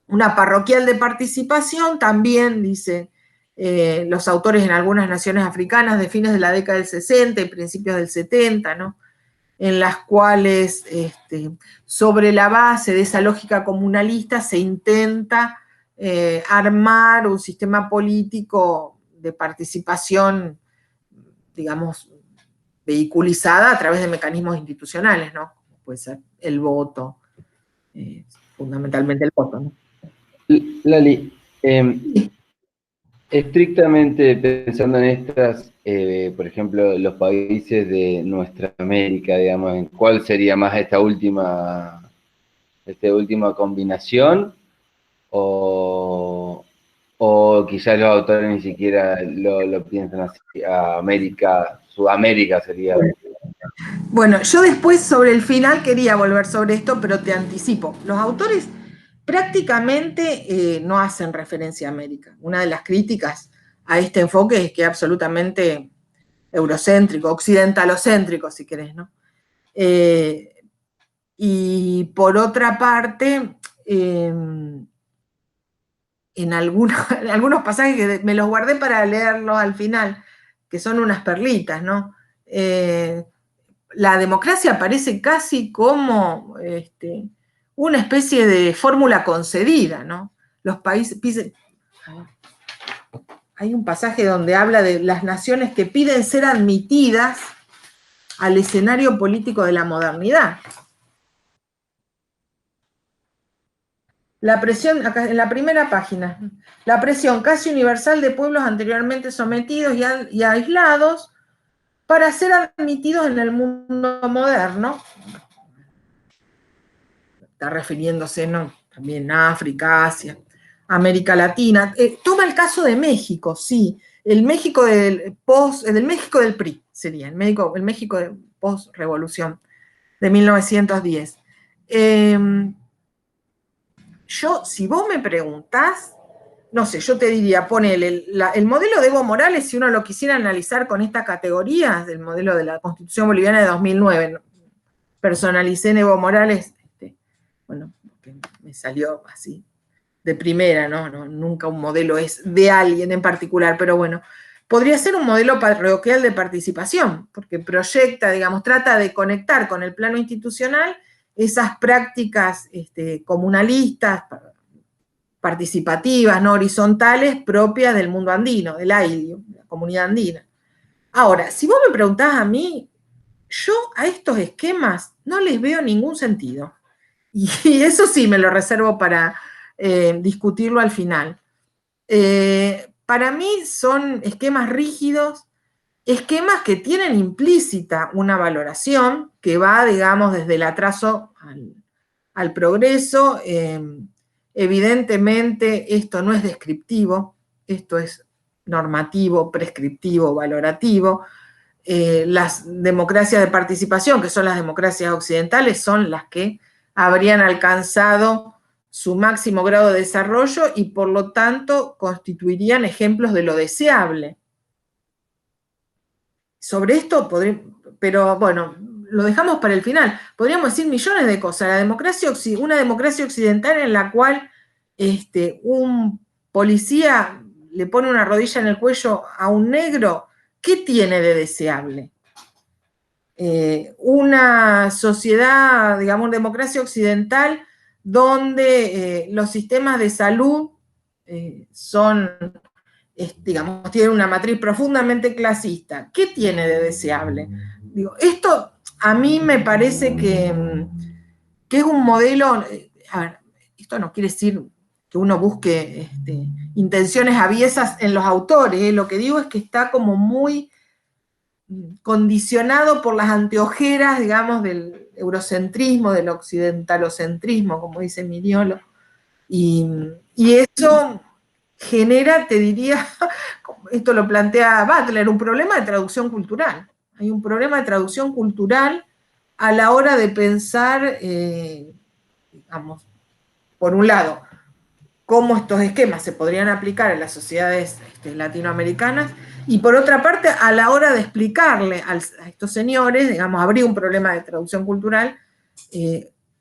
una parroquial de participación, también, dicen los autores, en algunas naciones africanas de fines de la década del 60 y principios del 70, ¿no?, en las cuales sobre la base de esa lógica comunalista se intenta armar un sistema político de participación, digamos, vehiculizada a través de mecanismos institucionales, ¿no? Puede ser el voto, fundamentalmente el voto, ¿no? Lali, estrictamente pensando en estas, por ejemplo, los países de nuestra América, digamos, ¿en cuál sería más esta última combinación? O quizás los autores ni siquiera lo piensan así, Sudamérica sería. Bueno, yo después sobre el final quería volver sobre esto, pero te anticipo. Los autores prácticamente no hacen referencia a América. Una de las críticas a este enfoque es que es absolutamente eurocéntrico, occidentalocéntrico, si querés, ¿no? Y por otra parte, en algunos pasajes que me los guardé para leerlos al final, que son unas perlitas, ¿no? La democracia aparece casi como una especie de fórmula concedida, ¿no? Los países, hay un pasaje donde habla de las naciones que piden ser admitidas al escenario político de la modernidad. La presión, acá en la primera página, la presión casi universal de pueblos anteriormente sometidos y aislados para ser admitidos en el mundo moderno. Está refiriéndose, ¿no?, también a África, Asia, América Latina. Toma el caso de México, sí, el México del México del PRI sería, el México de post-revolución de 1910. Yo, si vos me preguntás, no sé, yo te diría, ponele, el modelo de Evo Morales, si uno lo quisiera analizar con esta categoría, del modelo de la Constitución Boliviana de 2009, personalicé en Evo Morales, bueno, porque me salió así, de primera, ¿no? Nunca un modelo es de alguien en particular, pero bueno, podría ser un modelo parroquial de participación, porque proyecta, digamos, trata de conectar con el plano institucional esas prácticas comunalistas, participativas, no horizontales, propias del mundo andino, del AIDIO, de la comunidad andina. Ahora, si vos me preguntás a mí, yo a estos esquemas no les veo ningún sentido. Y eso sí me lo reservo para discutirlo al final. Para mí son esquemas rígidos, esquemas que tienen implícita una valoración que va, digamos, desde el atraso al progreso. Evidentemente esto no es descriptivo, esto es normativo, prescriptivo, valorativo. Las democracias de participación, que son las democracias occidentales, son las que habrían alcanzado su máximo grado de desarrollo y por lo tanto constituirían ejemplos de lo deseable. Sobre esto pero bueno, lo dejamos para el final. Podríamos decir millones de cosas. Una democracia occidental en la cual un policía le pone una rodilla en el cuello a un negro, ¿qué tiene de deseable? Una sociedad, digamos, democracia occidental, donde los sistemas de salud digamos, tienen una matriz profundamente clasista. ¿Qué tiene de deseable? Digo, esto a mí me parece que es un modelo. A ver, esto no quiere decir que uno busque intenciones aviesas en los autores, lo que digo es que está como muy condicionado por las anteojeras, digamos, del eurocentrismo, del occidentalocentrismo, como dice Miriolo, y eso genera, te diría, esto lo plantea Butler, un problema de traducción cultural. Hay un problema de traducción cultural a la hora de pensar, digamos, por un lado, cómo estos esquemas se podrían aplicar en las sociedades latinoamericanas, y por otra parte, a la hora de explicarle a estos señores, digamos, habría un problema de traducción cultural,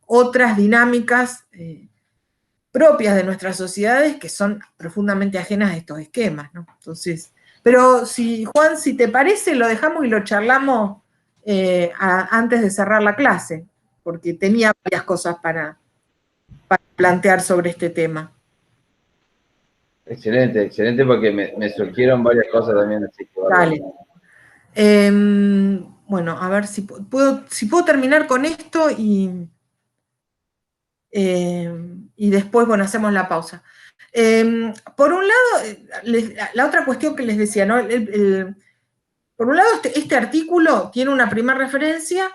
otras dinámicas propias de nuestras sociedades que son profundamente ajenas a estos esquemas, ¿no? Entonces, pero Juan, si te parece, lo dejamos y lo charlamos antes de cerrar la clase, porque tenía varias cosas para plantear sobre este tema. Excelente, excelente, porque me surgieron varias cosas también, así que Dale. Bueno, a ver si puedo terminar con esto y después, bueno, hacemos la pausa. Por un lado, la otra cuestión que les decía, ¿no? Por un lado, este artículo tiene una primera referencia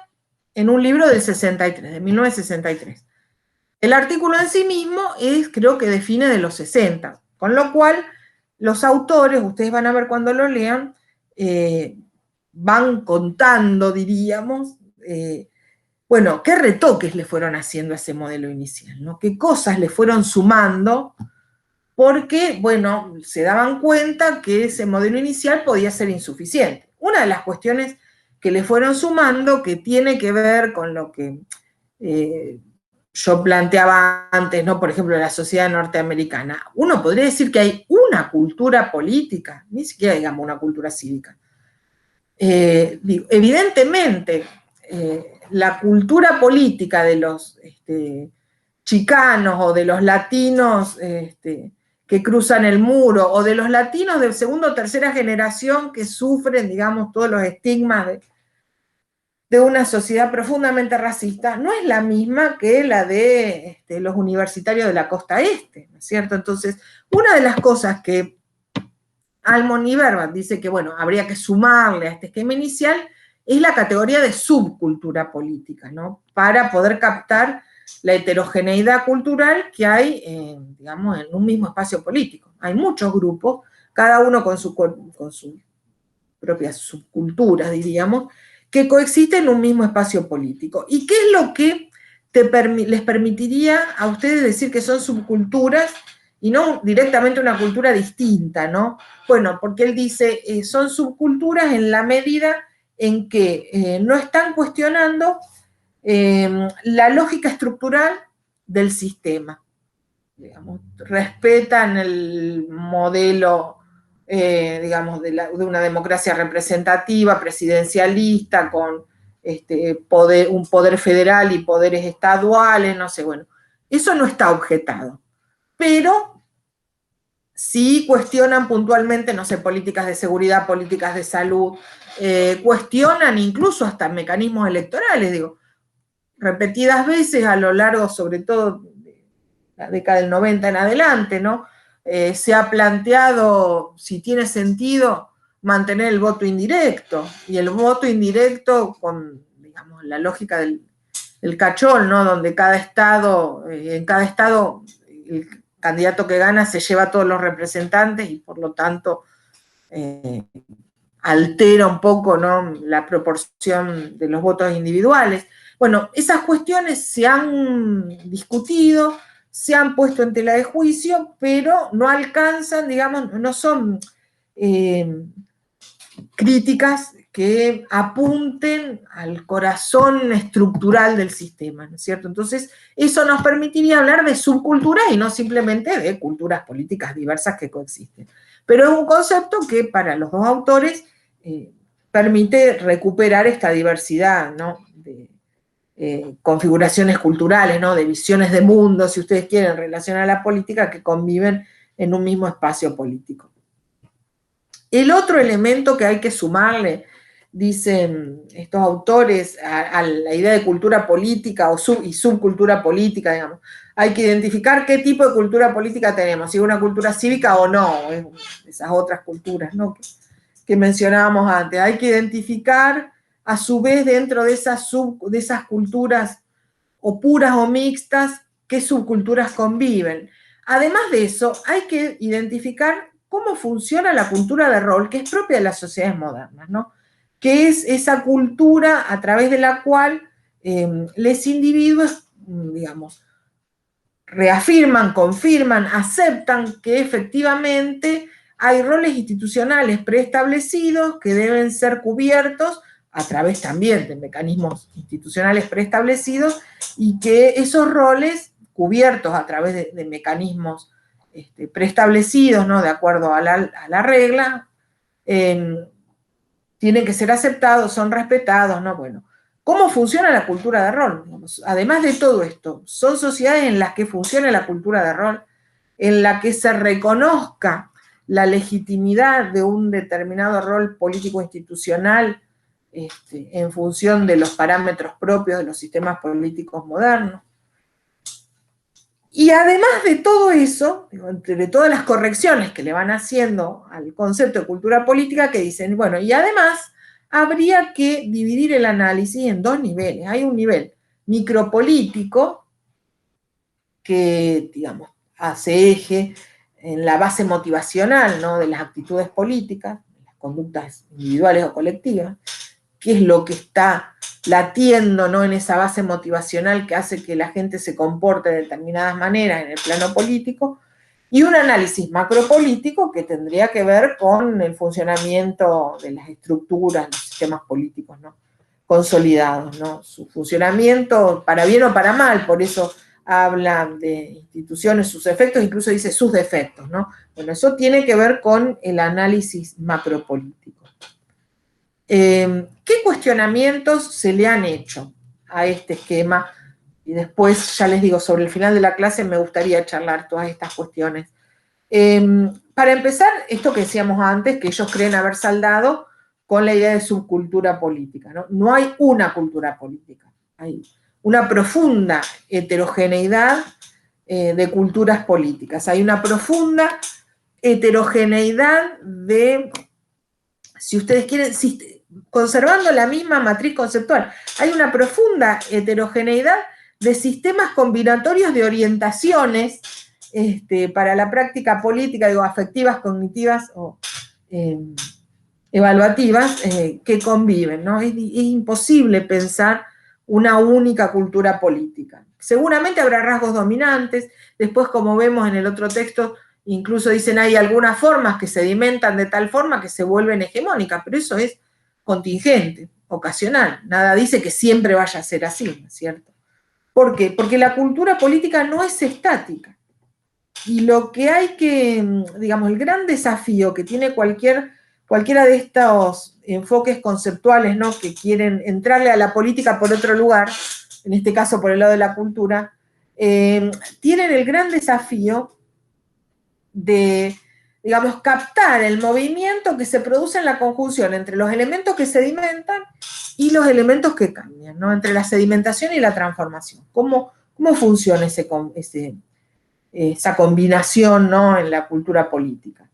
en un libro del 63, de 1963. El artículo en sí mismo creo que define de los 60, con lo cual los autores, ustedes van a ver cuando lo lean, van contando, diríamos, bueno, qué retoques le fueron haciendo a ese modelo inicial, ¿no? Qué cosas le fueron sumando, porque, bueno, se daban cuenta que ese modelo inicial podía ser insuficiente. Una de las cuestiones que le fueron sumando, que tiene que ver con lo que yo planteaba antes, ¿no? Por ejemplo, la sociedad norteamericana. Uno podría decir que hay una cultura política, ni siquiera digamos una cultura cívica. Evidentemente, la cultura política de los chicanos o de los latinos que cruzan el muro, o de los latinos de segunda o tercera generación que sufren, digamos, todos los estigmas de una sociedad profundamente racista, no es la misma que la de los universitarios de la costa este, ¿no es cierto? Entonces, una de las cosas que Almond y Berbat dice que, bueno, habría que sumarle a este esquema inicial es la categoría de subcultura política, ¿no? Para poder captar la heterogeneidad cultural que hay, digamos, en un mismo espacio político. Hay muchos grupos, cada uno con su propias subculturas, diríamos, que coexisten en un mismo espacio político. ¿Y qué es lo que les permitiría a ustedes decir que son subculturas y no directamente una cultura distinta, ¿no? Bueno, porque él dice, son subculturas en la medida en que no están cuestionando la lógica estructural del sistema. Digamos, respetan el modelo, digamos, de una democracia representativa, presidencialista, con un poder federal y poderes estaduales, no sé, bueno, eso no está objetado. Pero sí cuestionan puntualmente, no sé, políticas de seguridad, políticas de salud, cuestionan incluso hasta mecanismos electorales, digo, repetidas veces a lo largo, sobre todo, de la década del 90 en adelante, ¿no? Se ha planteado si tiene sentido mantener el voto indirecto, y el voto indirecto con, digamos, la lógica del cachol, ¿no? Donde en cada estado, el candidato que gana se lleva a todos los representantes y por lo tanto altera un poco, ¿no?, la proporción de los votos individuales. Bueno, esas cuestiones se han discutido, se han puesto en tela de juicio, pero no alcanzan, digamos, no son críticas que apunten al corazón estructural del sistema, ¿no es cierto? Entonces, eso nos permitiría hablar de subculturas y no simplemente de culturas políticas diversas que coexisten. Pero es un concepto que para los dos autores permite recuperar esta diversidad, ¿no?, de configuraciones culturales, ¿no?, de visiones de mundo, si ustedes quieren, en relación a la política, que conviven en un mismo espacio político. El otro elemento que hay que sumarle, dicen estos autores, a la idea de cultura política y subcultura política, digamos, hay que identificar qué tipo de cultura política tenemos, si es una cultura cívica o no, esas otras culturas, ¿no?, que mencionábamos antes. Hay que identificar, a su vez, dentro de esas culturas, o puras o mixtas, qué subculturas conviven. Además de eso, hay que identificar cómo funciona la cultura de rol, que es propia de las sociedades modernas, ¿no?, que es esa cultura a través de la cual los individuos, digamos, reafirman, confirman, aceptan que efectivamente hay roles institucionales preestablecidos que deben ser cubiertos a través también de mecanismos institucionales preestablecidos, y que esos roles cubiertos a través de mecanismos preestablecidos, ¿no?, de acuerdo a la regla, tienen que ser aceptados, son respetados, ¿no? Bueno, ¿cómo funciona la cultura de rol? Además de todo esto, son sociedades en las que funciona la cultura de rol, en la que se reconozca la legitimidad de un determinado rol político-institucional en función de los parámetros propios de los sistemas políticos modernos. Y además de todo eso, entre todas las correcciones que le van haciendo al concepto de cultura política, que dicen, bueno, y además habría que dividir el análisis en dos niveles. Hay un nivel micropolítico, que, digamos, hace eje en la base motivacional, ¿no?, de las actitudes políticas, las conductas individuales o colectivas, qué es lo que está latiendo, ¿no?, en esa base motivacional que hace que la gente se comporte de determinadas maneras en el plano político, y un análisis macropolítico que tendría que ver con el funcionamiento de las estructuras, los sistemas políticos, ¿no?, consolidados, ¿no?, su funcionamiento para bien o para mal, por eso habla de instituciones, sus efectos, incluso dice sus defectos, ¿no? Bueno, eso tiene que ver con el análisis macropolítico. ¿Qué cuestionamientos se le han hecho a este esquema? Y después, ya les digo, sobre el final de la clase me gustaría charlar todas estas cuestiones. Para empezar, esto que decíamos antes, que ellos creen haber saldado con la idea de subcultura política, ¿no? No hay una cultura política, hay una profunda heterogeneidad de culturas políticas, hay una profunda heterogeneidad de, si ustedes quieren, conservando la misma matriz conceptual, hay una profunda heterogeneidad de sistemas combinatorios de orientaciones para la práctica política, digo, afectivas, cognitivas o evaluativas, que conviven, ¿no? Es imposible pensar una única cultura política. Seguramente habrá rasgos dominantes, después, como vemos en el otro texto, incluso dicen hay algunas formas que sedimentan de tal forma que se vuelven hegemónicas, pero eso es contingente, ocasional. Nada dice que siempre vaya a ser así, ¿no es cierto? ¿Por qué? Porque la cultura política no es estática. Y lo que hay que, digamos, el gran desafío que tiene cualquiera de estos enfoques conceptuales, ¿no?, que quieren entrarle a la política por otro lugar, en este caso por el lado de la cultura, tienen el gran desafío de, digamos, captar el movimiento que se produce en la conjunción entre los elementos que sedimentan y los elementos que cambian, ¿no?, entre la sedimentación y la transformación. ¿Cómo funciona esa combinación, ¿no?, en la cultura política?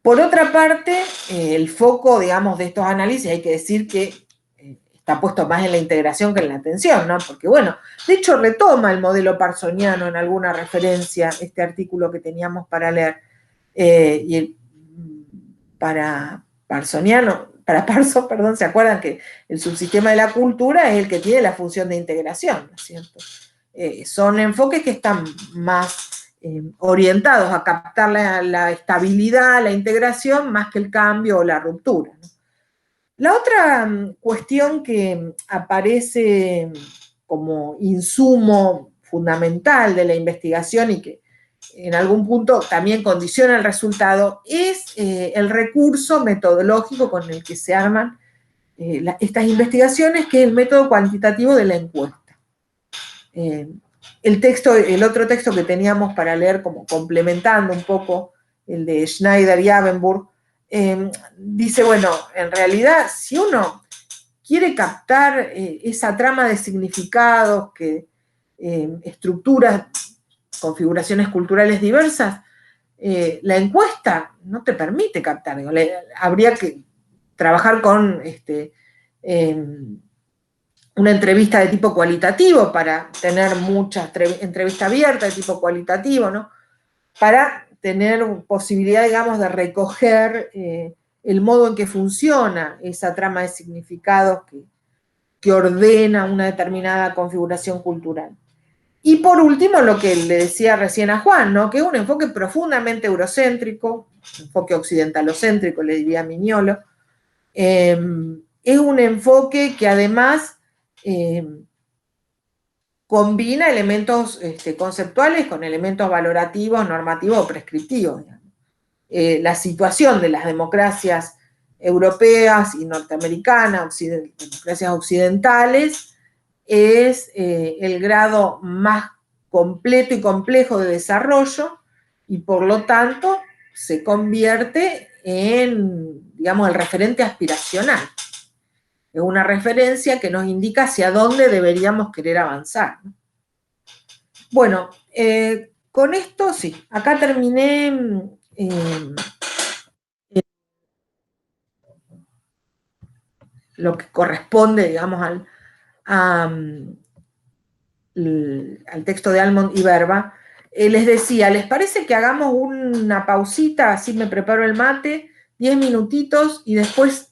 Por otra parte, el foco, digamos, de estos análisis, hay que decir que está puesto más en la integración que en la atención, ¿no? Porque, bueno, de hecho retoma el modelo parsoniano en alguna referencia, este artículo que teníamos para leer, para Parson, perdón, ¿se acuerdan que el subsistema de la cultura es el que tiene la función de integración, ¿no es cierto? Son enfoques que están más orientados a captar la estabilidad, la integración, más que el cambio o la ruptura, ¿no? La otra cuestión que aparece como insumo fundamental de la investigación y que en algún punto también condiciona el resultado es el recurso metodológico con el que se arman estas investigaciones, que es el método cuantitativo de la encuesta. El otro texto que teníamos para leer, como complementando un poco el de Schneider y Abenburg, dice, bueno, en realidad, si uno quiere captar esa trama de significados que estructuras configuraciones culturales diversas, la encuesta no te permite captar. Habría que trabajar con una entrevista de tipo cualitativo para tener muchas entrevistas abiertas de tipo cualitativo, ¿no?, para tener posibilidad, digamos, de recoger el modo en que funciona esa trama de significados que ordena una determinada configuración cultural. Y por último, lo que le decía recién a Juan, ¿no?, que es un enfoque profundamente eurocéntrico, un enfoque occidentalocéntrico, le diría Mignolo. Es un enfoque que además combina elementos conceptuales con elementos valorativos, normativos o prescriptivos. La situación de las democracias europeas y norteamericanas, democracias occidentales, es el grado más completo y complejo de desarrollo, y por lo tanto se convierte en, digamos, el referente aspiracional. Es una referencia que nos indica hacia dónde deberíamos querer avanzar. Bueno, con esto sí, acá terminé lo que corresponde, digamos, al texto de Almond y Verba. Les decía, ¿les parece que hagamos una pausita? Así me preparo el mate, 10 minutitos, y después